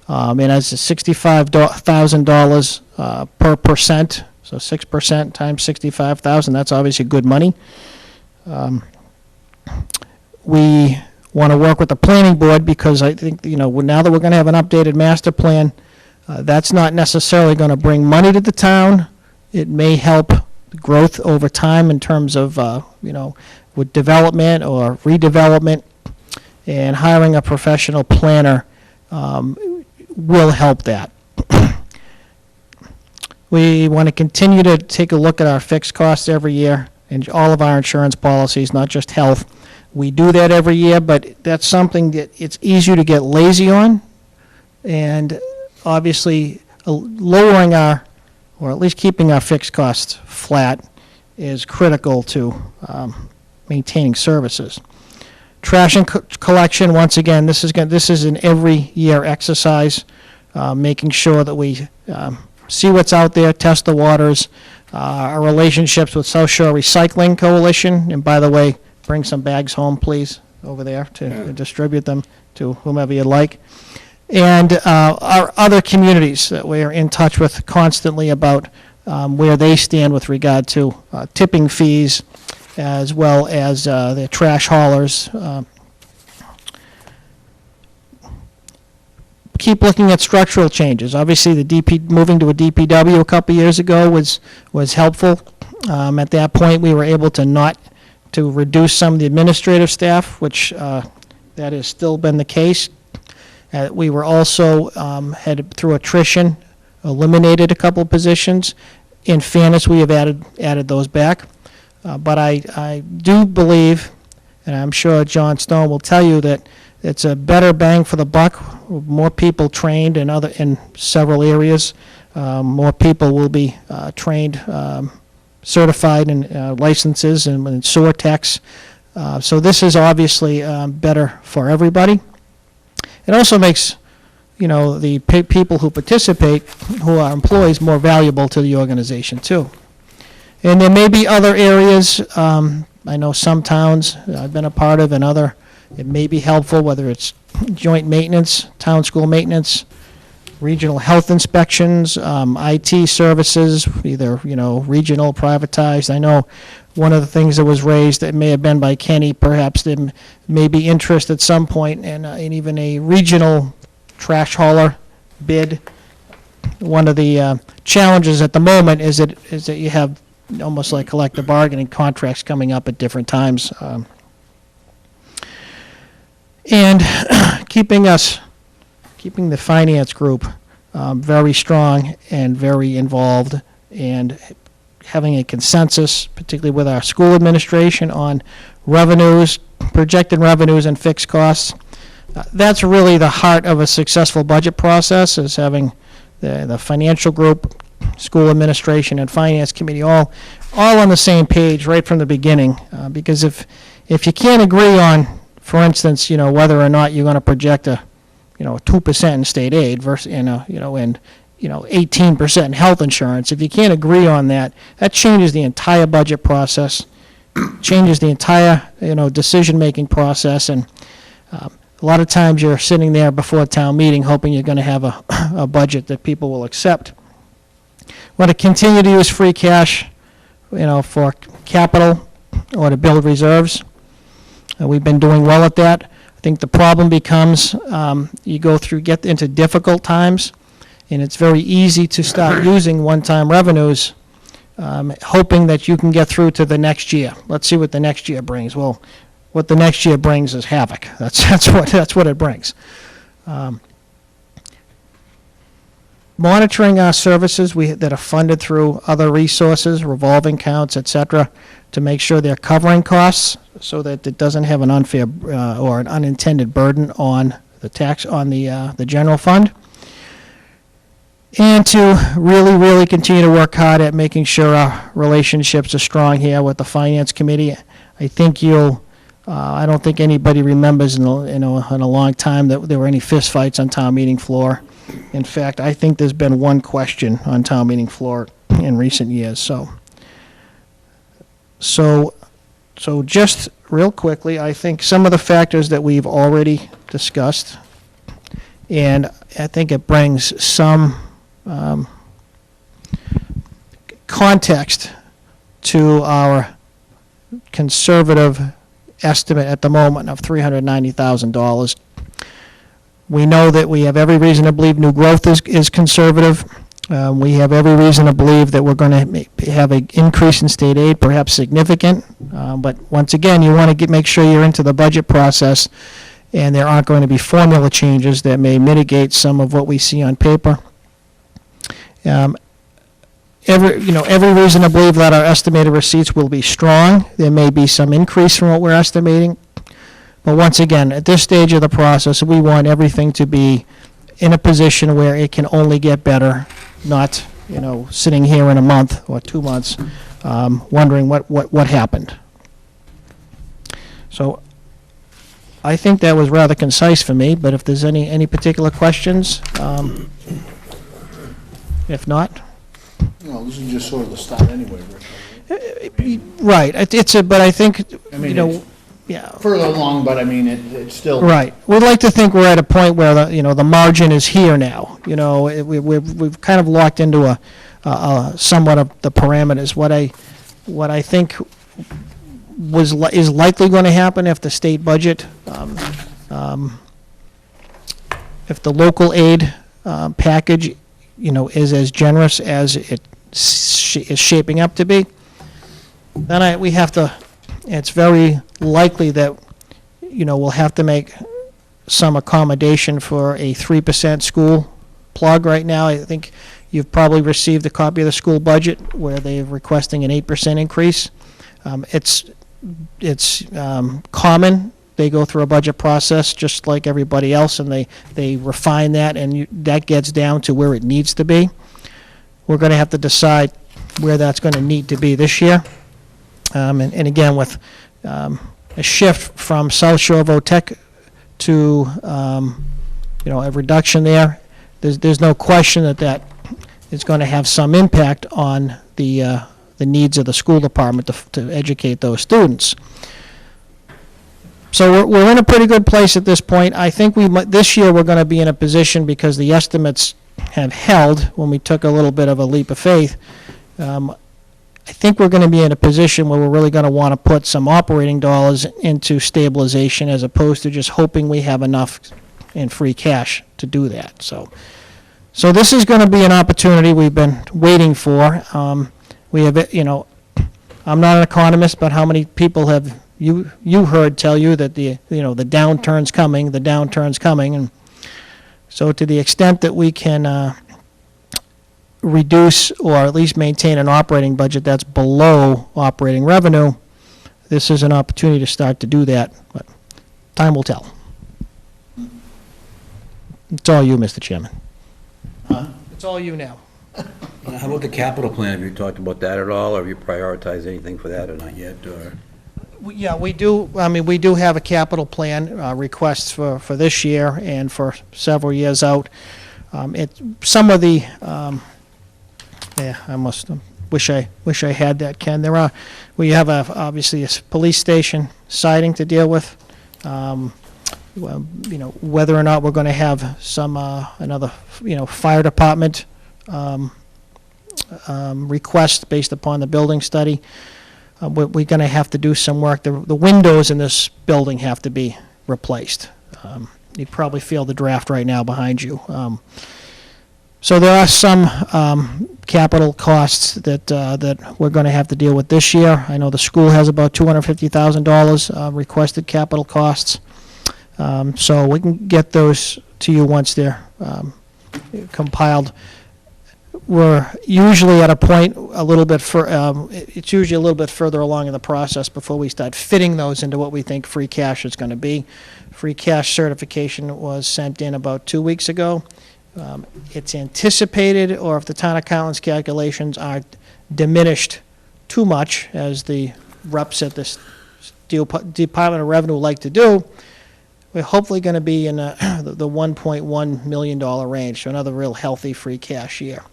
And as $65,000 per percent, so 6% times 65,000, that's obviously good money. We want to work with the planning board because I think, now that we're going to have an updated master plan, that's not necessarily going to bring money to the town. It may help growth over time in terms of, with development or redevelopment, and hiring a professional planner will help that. We want to continue to take a look at our fixed costs every year and all of our insurance policies, not just health. We do that every year, but that's something that it's easier to get lazy on, and obviously lowering or at least keeping our fixed costs flat is critical to maintaining services. Trash and collection, once again, this is an every year exercise, making sure that we see what's out there, test the waters, our relationships with South Shore Recycling Coalition, and by the way, bring some bags home, please, over there to distribute them to whomever you like. And our other communities that we are in touch with constantly about where they stand with regard to tipping fees, as well as the trash haulers. Keep looking at structural changes. Obviously, moving to a DPW a couple years ago was helpful. At that point, we were able to reduce some of the administrative staff, which that has still been the case. We were also, through attrition, eliminated a couple of positions. In fairness, we have added those back. But I do believe, and I'm sure John Stone will tell you, that it's a better bang for the buck. More people trained in several areas. More people will be trained, certified in licenses and sewer techs. So this is obviously better for everybody. It also makes, the people who participate, who are employees, more valuable to the organization too. And there may be other areas, I know some towns I've been a part of and other, it may be helpful, whether it's joint maintenance, town school maintenance, regional health inspections, IT services, either, regional, privatized. I know one of the things that was raised, that may have been by Kenny, perhaps there may be interest at some point in even a regional trash hauler bid. one of the challenges at the moment is that you have almost like collective bargaining contracts coming up at different times. And keeping the finance group very strong and very involved, and having a consensus, particularly with our school administration, on revenues, projected revenues and fixed costs. That's really the heart of a successful budget process, is having the financial group, school administration, and finance committee all on the same page right from the beginning. Because if you can't agree on, for instance, whether or not you're going to project a 2% in state aid versus, and 18% in health insurance, if you can't agree on that, that changes the entire budget process, changes the entire, decision-making process, and a lot of times you're sitting there before town meeting hoping you're going to have a budget that people will accept. Want to continue to use free cash, for capital or to build reserves. We've been doing well at that. I think the problem becomes you get into difficult times, and it's very easy to start using one-time revenues, hoping that you can get through to the next year. Let's see what the next year brings. Well, what the next year brings is havoc. That's what it brings. Monitoring our services that are funded through other resources, revolving accounts, et cetera, to make sure they're covering costs so that it doesn't have an unfair or an unintended burden on the general fund. And to really continue to work hard at making sure our relationships are strong here with the Finance Committee. I think I don't think anybody remembers in a long time that there were any fistfights on town meeting floor. In fact, I think there's been one question on town meeting floor in recent years. So just real quickly, I think some of the factors that we've already discussed, and I think it brings some context to our conservative estimate at the moment of $390,000. We know that we have every reason to believe new growth is conservative. We have every reason to believe that we're going to have an increase in state aid, perhaps significant. But once again, you want to make sure you're into the budget process, and there aren't going to be formula changes that may mitigate some of what we see on paper. Every reason to believe that our estimated receipts will be strong. There may be some increase from what we're estimating. But once again, at this stage of the process, we want everything to be in a position where it can only get better, not, sitting here in a month or 2 months, wondering what happened. So I think that was rather concise for me, but if there's any particular questions, if not. No, this is just sort of the start anyway, Rick. Right, but I think, yeah. Further along, but I mean, it's still. Right. We'd like to think we're at a point where the margin is here now. We've kind of locked into a somewhat of the parameters. What I think is likely going to happen if the state budget, if the local aid package, is as generous as it is shaping up to be, then we have to. It's very likely that, we'll have to make some accommodation for a 3% school plug right now. I think you've probably received a copy of the school budget where they're requesting an 8% increase. It's common. They go through a budget process just like everybody else, and they refine that, and that gets down to where it needs to be. We're going to have to decide where that's going to need to be this year. And again, with a shift from South Shore Votech to, a reduction there, there's no question that is going to have some impact on the needs of the school department to educate those students. So we're in a pretty good place at this point. I think this year we're going to be in a position, because the estimates have held when we took a little bit of a leap of faith. I think we're going to be in a position where we're really going to want to put some operating dollars into stabilization, as opposed to just hoping we have enough in free cash to do that. So So this is going to be an opportunity we've been waiting for. We have, you know, I'm not an economist, but how many people have you heard tell you that the downturn's coming, and so to the extent that we can reduce or at least maintain an operating budget that's below operating revenue, this is an opportunity to start to do that, but time will tell. It's all you, Mr. Chairman. It's all you now. How about the capital plan? Have you talked about that at all, or have you prioritized anything for that or not yet, or? Yeah, we do, I mean, we do have a capital plan, requests for this year and for several years out. Some of the, I must, wish I had that, Ken. We have obviously a police station siding to deal with. Well, you know, whether or not we're going to have some, another, fire department request based upon the building study. We're going to have to do some work. The windows in this building have to be replaced. You probably feel the draft right now behind you. So there are some capital costs that we're going to have to deal with this year. I know the school has about $250,000 requested capital costs. So we can get those to you once they're compiled. We're usually at a point it's usually a little bit further along in the process before we start fitting those into what we think free cash is going to be. Free cash certification was sent in about 2 weeks ago. It's anticipated, or if the town accountant's calculations are diminished too much, as the reps at this Department of Revenue like to do, we're hopefully going to be in the $1.1 million range, so another real healthy free cash year.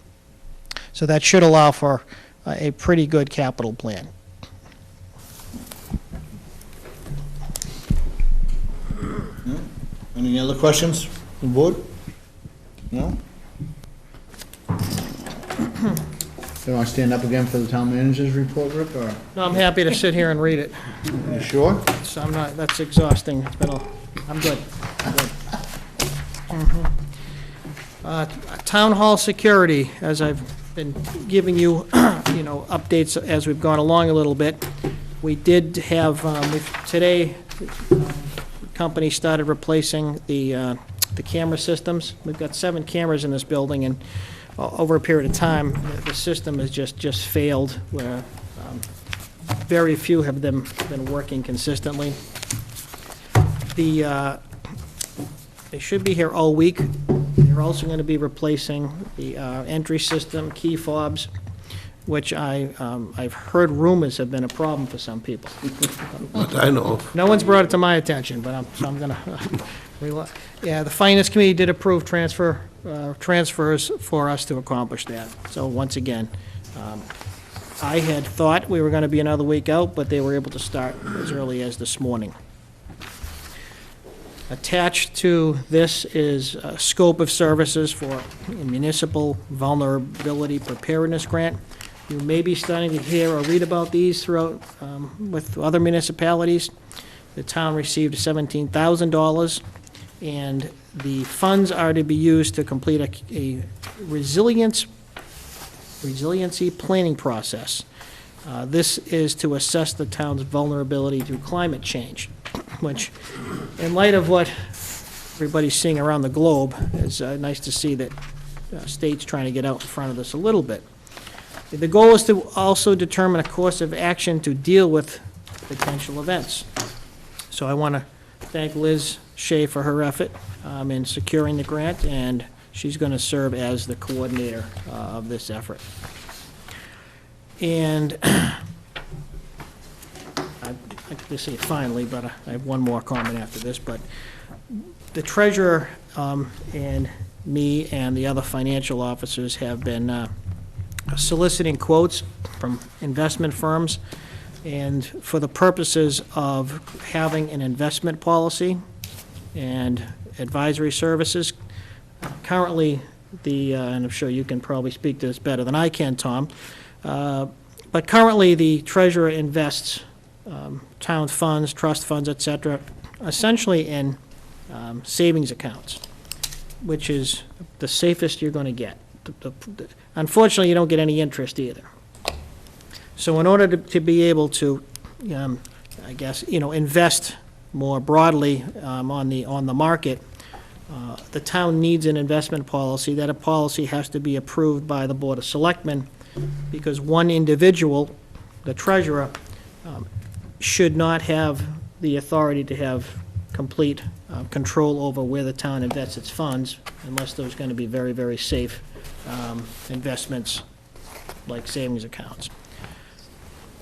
So that should allow for a pretty good capital plan. Any other questions from the board? No? You want to stand up again for the town manager's report, Rick, or? No, I'm happy to sit here and read it. You sure? So that's exhausting. I'm good. Town hall security, as I've been giving you, updates as we've gone along a little bit. We did have, today, the company started replacing the camera systems. We've got 7 cameras in this building, and over a period of time, the system has just failed, where very few have them been working consistently. They should be here all week. They're also going to be replacing the entry system, key fobs, which I've heard rumors have been a problem for some people. What I know of. No one's brought it to my attention, but I'm going to, yeah, the Finance Committee did approve transfers for us to accomplish that. So once again, I had thought we were going to be another week out, but they were able to start as early as this morning. Attached to this is a scope of services for a municipal vulnerability preparedness grant. You may be starting to hear or read about these throughout with other municipalities. The town received $17,000, and the funds are to be used to complete a resiliency planning process. This is to assess the town's vulnerability to climate change, which, in light of what everybody's seeing around the globe, it's nice to see that state's trying to get out in front of this a little bit. The goal is to also determine a course of action to deal with potential events. So I want to thank Liz Shea for her effort in securing the grant, and she's going to serve as the coordinator of this effort. And I could say finally, but I have one more comment after this, but the treasurer and me and the other financial officers have been soliciting quotes from investment firms, and for the purposes of having an investment policy and advisory services. Currently, and I'm sure you can probably speak to this better than I can, Tom, but currently the treasurer invests town funds, trust funds, et cetera, essentially in savings accounts. which is the safest you're going to get. Unfortunately, you don't get any interest either. So in order to be able to, I guess, invest more broadly on the market, the town needs an investment policy. That a policy has to be approved by the Board of Selectmen, because one individual, the treasurer, should not have the authority to have complete control over where the town invests its funds, unless there's going to be very, very safe investments like savings accounts.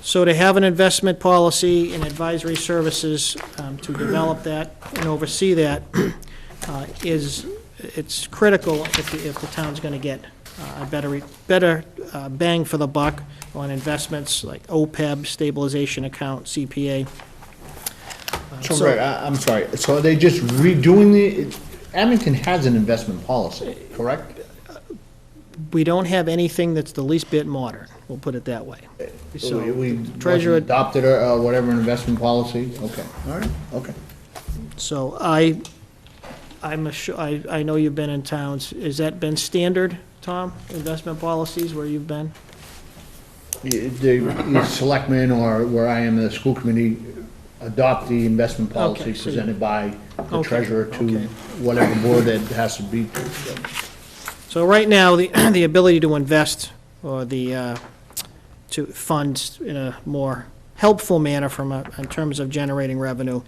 So to have an investment policy and advisory services to develop that and oversee that it's critical if the town's going to get a better bang for the buck on investments like OPEB, stabilization account, CPA. So, Greg, I'm sorry, so are they just redoing Abington has an investment policy, correct? We don't have anything that's the least bit modern, we'll put it that way. So, We treasurer- adopted a whatever investment policy, okay, all right, okay. So I know you've been in towns, has that been standard, Tom, investment policies where you've been? The selectmen, or where I am, the school committee, adopt the investment policy Okay, so- presented by the Okay, treasurer to okay. whatever board it has to be. So right now, the ability to invest or to funds in a more helpful manner in terms of generating revenue,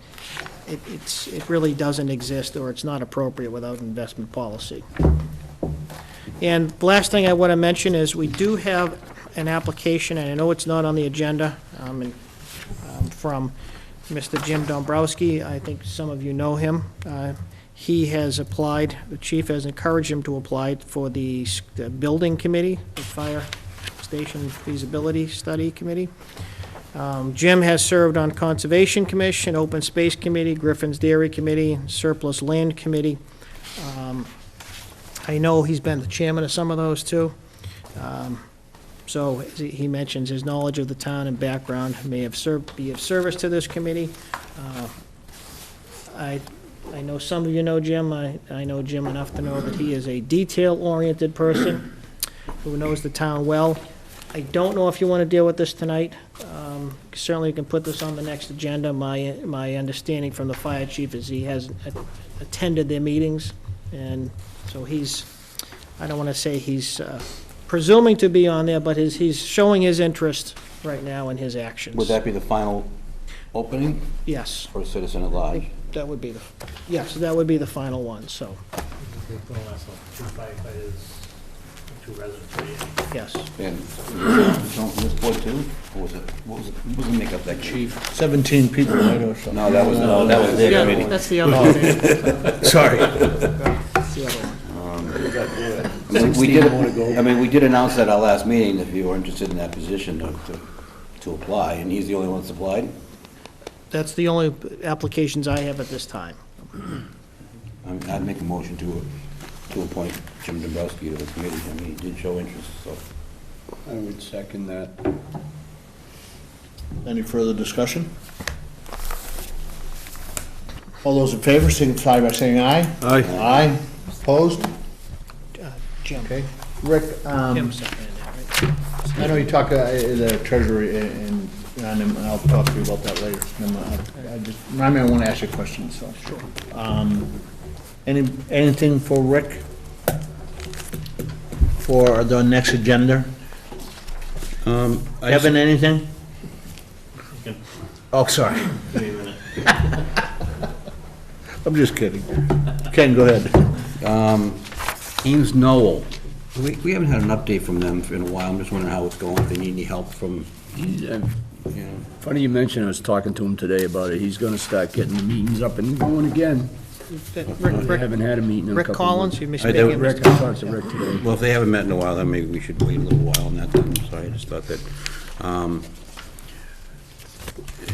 it really doesn't exist, or it's not appropriate without an investment policy. And the last thing I want to mention is we do have an application, and I know it's not on the agenda, from Mr. Jim Dombrowski. I think some of you know him. He has applied, the chief has encouraged him to apply for the building committee, the fire station feasibility study committee. Jim has served on Conservation Commission, Open Space Committee, Griffin's Dairy Committee, Surplus Land Committee. I know he's been the chairman of some of those, too. So as he mentions, his knowledge of the town and background may be of service to this committee. I know some of you know Jim. I know Jim enough to know that he is a detail-oriented person who knows the town well. I don't know if you want to deal with this tonight. Certainly, you can put this on the next agenda. My understanding from the fire chief is he has attended their meetings, and so I don't want to say he's presuming to be on there, but he's showing his interest right now in his actions. Would that be the final opening Yes, for a citizen at large? that would be that would be the final one, so, Two firefighters, two residents. yes. And was on this board too? Or was it, what was the makeup that chief? 17 people, right, or something? No, that was their Yeah, committee. that's the other one. Sorry. That's the other one. We did announce at our last meeting if you were interested in that position to apply, and he's the only one that's applied. That's the only applications I have at this time. I'd make a motion to appoint Jim Dombrowski to the committee. I mean, he did show interest, so. I would second that. Any further discussion? All those in favor signify by saying aye. Aye. Aye, opposed? Jim. Okay. Rick, Jim seconded that, right? I know you talk, the treasury, and I'll talk to you about that later. Remind me, I want to ask you a question, so. Sure. Anything for Rick? For the next agenda? Evan, anything? can- Oh, sorry. Give me a minute. I'm just kidding. Ken, go ahead. Ames Knoll, we haven't had an update from them in a while. I'm just wondering how it's going, if they need any help from, Funny you mention, I was talking to him today about it. He's gonna start getting the meetings up and going again. They haven't had a meeting in a Rick couple Collins, of you months. misspeaking. Rick, I talked to Rick today. well, if they haven't met in a while, then maybe we should wait a little while on that then. Sorry, I just thought that.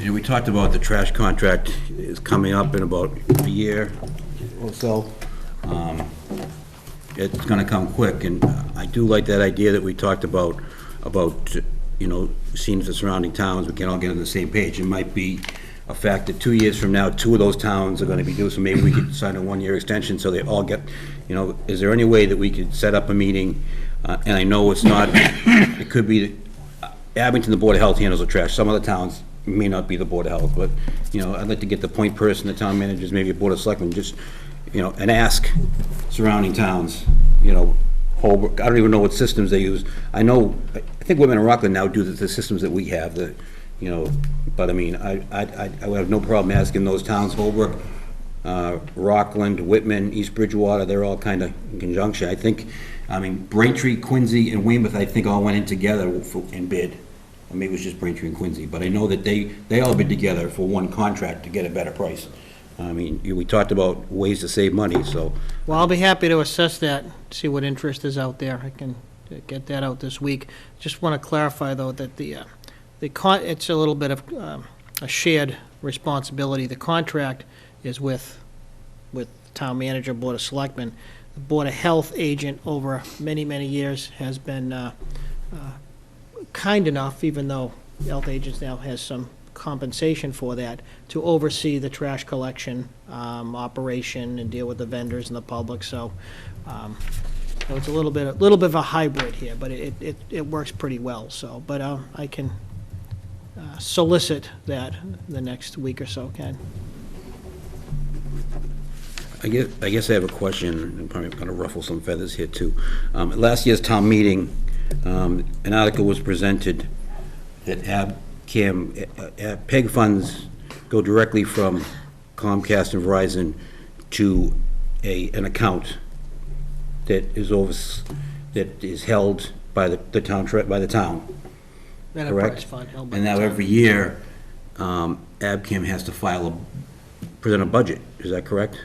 We talked about the trash contract is coming up in about a year or so. It's gonna come quick, and I do like that idea that we talked about, seeing the surrounding towns, we can all get on the same page. It might be a fact that 2 years from now, 2 of those towns are gonna be due, so maybe we could sign a 1-year extension so they all get, is there any way that we could set up a meeting? And I know it's not, it could be, Abington, the Board of Health handles the trash. Some other towns may not be the Board of Health, but, I'd like to get the point person, the town managers, maybe a Board of Selectmen, just, and ask surrounding towns, Holbrook, I don't even know what systems they use. I think women in Rockland now do the systems that we have, but I mean, I would have no problem asking those towns, Holbrook, Rockland, Whitman, East Bridgewater, they're all kind of in conjunction. I think, Braintree, Quincy, and Weymouth, I think all went in together and bid. Or maybe it was just Braintree and Quincy, but I know that they all bid together for one contract to get a better price. We talked about ways to save money, so. Well, I'll be happy to assess that, see what interest is out there. I can get that out this week. Just want to clarify, though, that it's a little bit of a shared responsibility. The contract is with town manager, Board of Selectmen. The Board of Health agent over many, many years has been kind enough, even though the health agents now has some compensation for that, to oversee the trash collection operation and deal with the vendors and the public. So it's a little bit of a hybrid here, but it works pretty well. So, but I can solicit that the next week or so, Ken. I guess I have a question, and probably going to ruffle some feathers here, too. At last year's town meeting, an article was presented that PEG funds go directly from Comcast and Verizon to an account that is held by the town, Enterprise fund held by and the now town. every year, ABCAM has to present a budget, is that correct?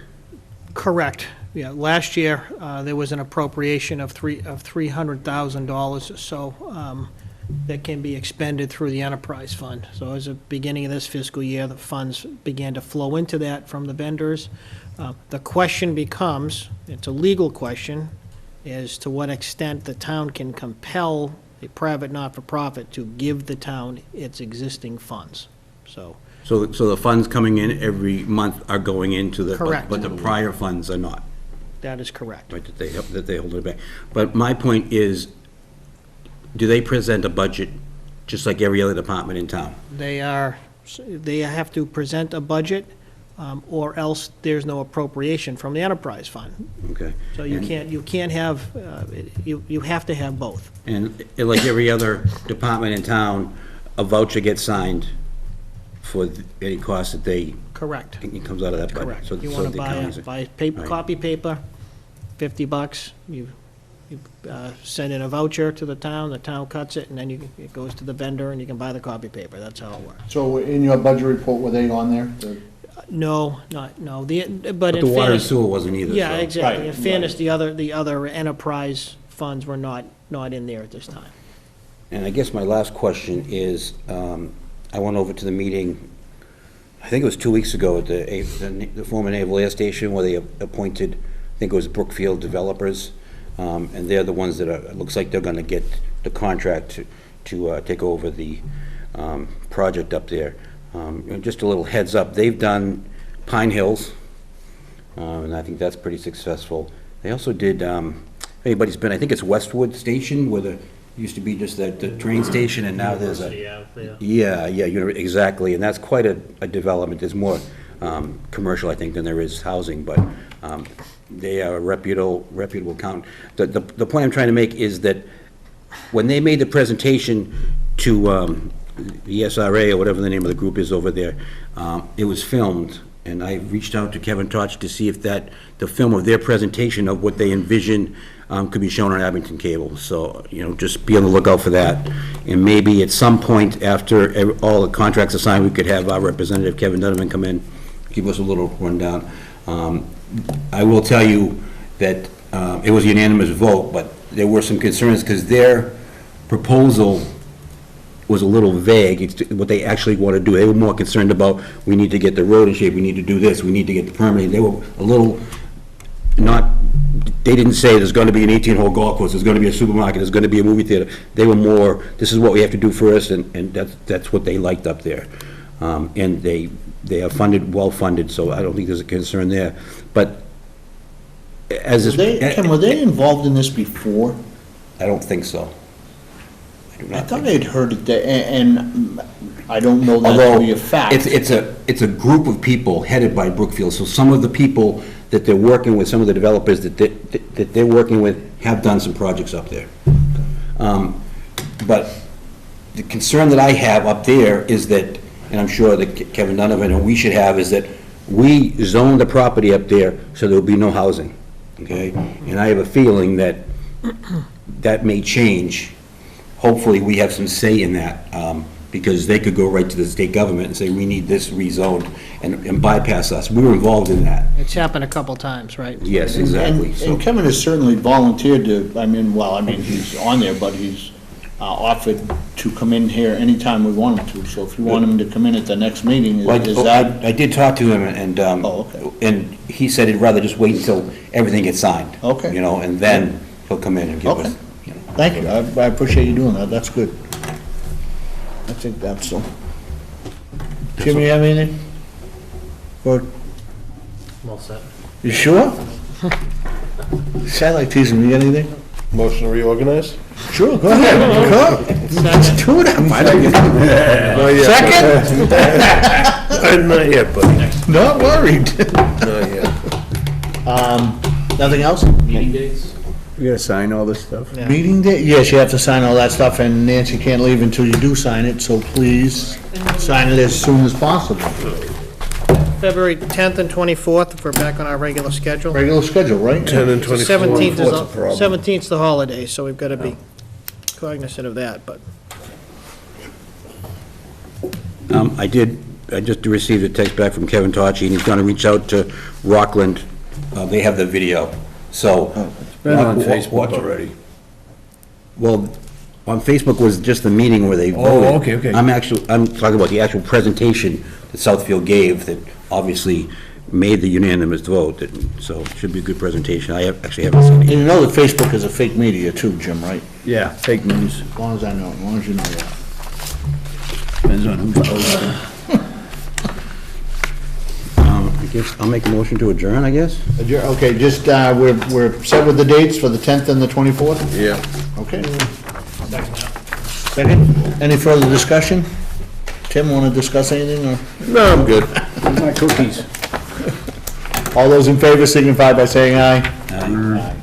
Correct. Yeah, last year, there was an appropriation of $300,000 or so that can be expended through the enterprise fund. So as of beginning of this fiscal year, the funds began to flow into that from the vendors. The question becomes, it's a legal question, is to what extent the town can compel a private not-for-profit to give the town its existing funds. So the funds coming in every month are going into the. Correct. But the prior funds are not, that is correct. right, that they hold it back. But my point is, do they present a budget just like every other department in town? They have to present a budget, or else there's no appropriation from the enterprise fund. Okay. So you can't have, you have to have both. And like every other department in town, a voucher gets signed for any cost that they, Correct, it comes out of that budget. correct. So- You so want to the counties are- buy paper, Right. copy paper, $50, you send in a voucher to the town cuts it, and then it goes to the vendor, and you can buy the copy paper. That's how it works. So in your budget report, were they on there? No, but But in the water and fairness, sewer wasn't either, yeah, so- exactly. In Right, fairness, the other enterprise funds were not in there at this time. And I guess my last question is, I went over to the meeting, I think it was 2 weeks ago, at the former Naval Air Station, where they appointed, I think it was Brookfield Developers, and they're the ones that it looks like they're gonna get the contract to take over the project up there. Just a little heads up, they've done Pine Hills, and I think that's pretty successful. They also did, anybody's been, I think it's Westwood Station, where the, used to be just the train station, and now there's a. University Ave, yeah. Yeah, exactly, and that's quite a development. There's more commercial, I think, than there is housing, but they are a reputable account. The point I'm trying to make is that when they made the presentation to the SRA, or whatever the name of the group is over there, it was filmed, and I reached out to Kevin Touch to see if the film of their presentation of what they envision could be shown on Abington Cable. So, just be on the lookout for that. And maybe at some point after all the contracts are signed, we could have our representative, Kevin Donovan, come in, give us a little rundown. I will tell you that it was a unanimous vote, but there were some concerns because their proposal was a little vague. It's what they actually want to do. They were more concerned about, we need to get the road in shape, we need to do this, we need to get the permitting. They were a little they didn't say there's going to be an 18-hole golf course, there's going to be a supermarket, there's going to be a movie theater. They were more, this is what we have to do first, and that's what they liked up there. And they They are funded, well-funded, so I don't think there's a concern there. But as is... Ken, were they involved in this before? I don't think so. I do I not thought think I'd heard it, and I don't know that Although, to be a fact. it's a group of people headed by Brookfield, so some of the people that they're working with, some of the developers that they're working with have done some projects up there. But the concern that I have up there is that, and I'm sure that Kevin Donovan and we should have, is that we zone the property up there so there'll be no housing, okay? And I have a feeling that that may change. Hopefully, we have some say in that, because they could go right to the state government and say, we need this rezoned, and bypass us. We were involved in that. It's happened a couple times, right? Yes, exactly. And Kevin has certainly volunteered to, he's on there, but he's offered to come in here anytime we want him to. So if you want him to come in at the next meeting, is that? I did talk to him, and, Oh, okay. and he said he'd rather just wait until everything gets signed. Okay. You know, and then he'll come in and give us, Okay. you know. Thank you, I appreciate you doing that, that's good. I think that's so. Jim, you have anything? Or, Well set. you sure? Sound like teasing me, anything? Motion to reorganize? Sure, go ahead, go. Let's do it up. Second? Not yet, buddy. Not worried. Not yet. Nothing else? Meeting dates? We gotta sign all this stuff? Yeah. Meeting day, yes, you have to sign all that stuff, and Nancy can't leave until you do sign it, so please sign it as soon as possible. February 10th and 24th, if we're back on our regular schedule. Regular schedule, right? 10 and 24. 17th What's the problem? is, 17th's the holiday, so we've got to be cognizant of that, but I just received a text back from Kevin Tachi, and he's gonna reach out to Rockland. They have the video, so. Been on What- Facebook what- already. Well, on Facebook was just the meeting where they voted. okay. I'm talking about the actual presentation that Southfield gave that obviously made the unanimous vote, so it should be a good presentation. Actually haven't seen And it. you know that Facebook is a fake media too, Jim, right? Yeah, fake news. As long as I know, as long as you know that. Depends on who's posting. I guess I'll make a motion to adjourn, I guess? Okay, just, we're set with the dates for the 10th and the 24th? Yeah. Okay. Second? Any further discussion? Tim, want to discuss anything, or? No, I'm good. My cookies. All those in favor signify by saying aye. Aye.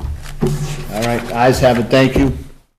All right, ayes have it, thank you.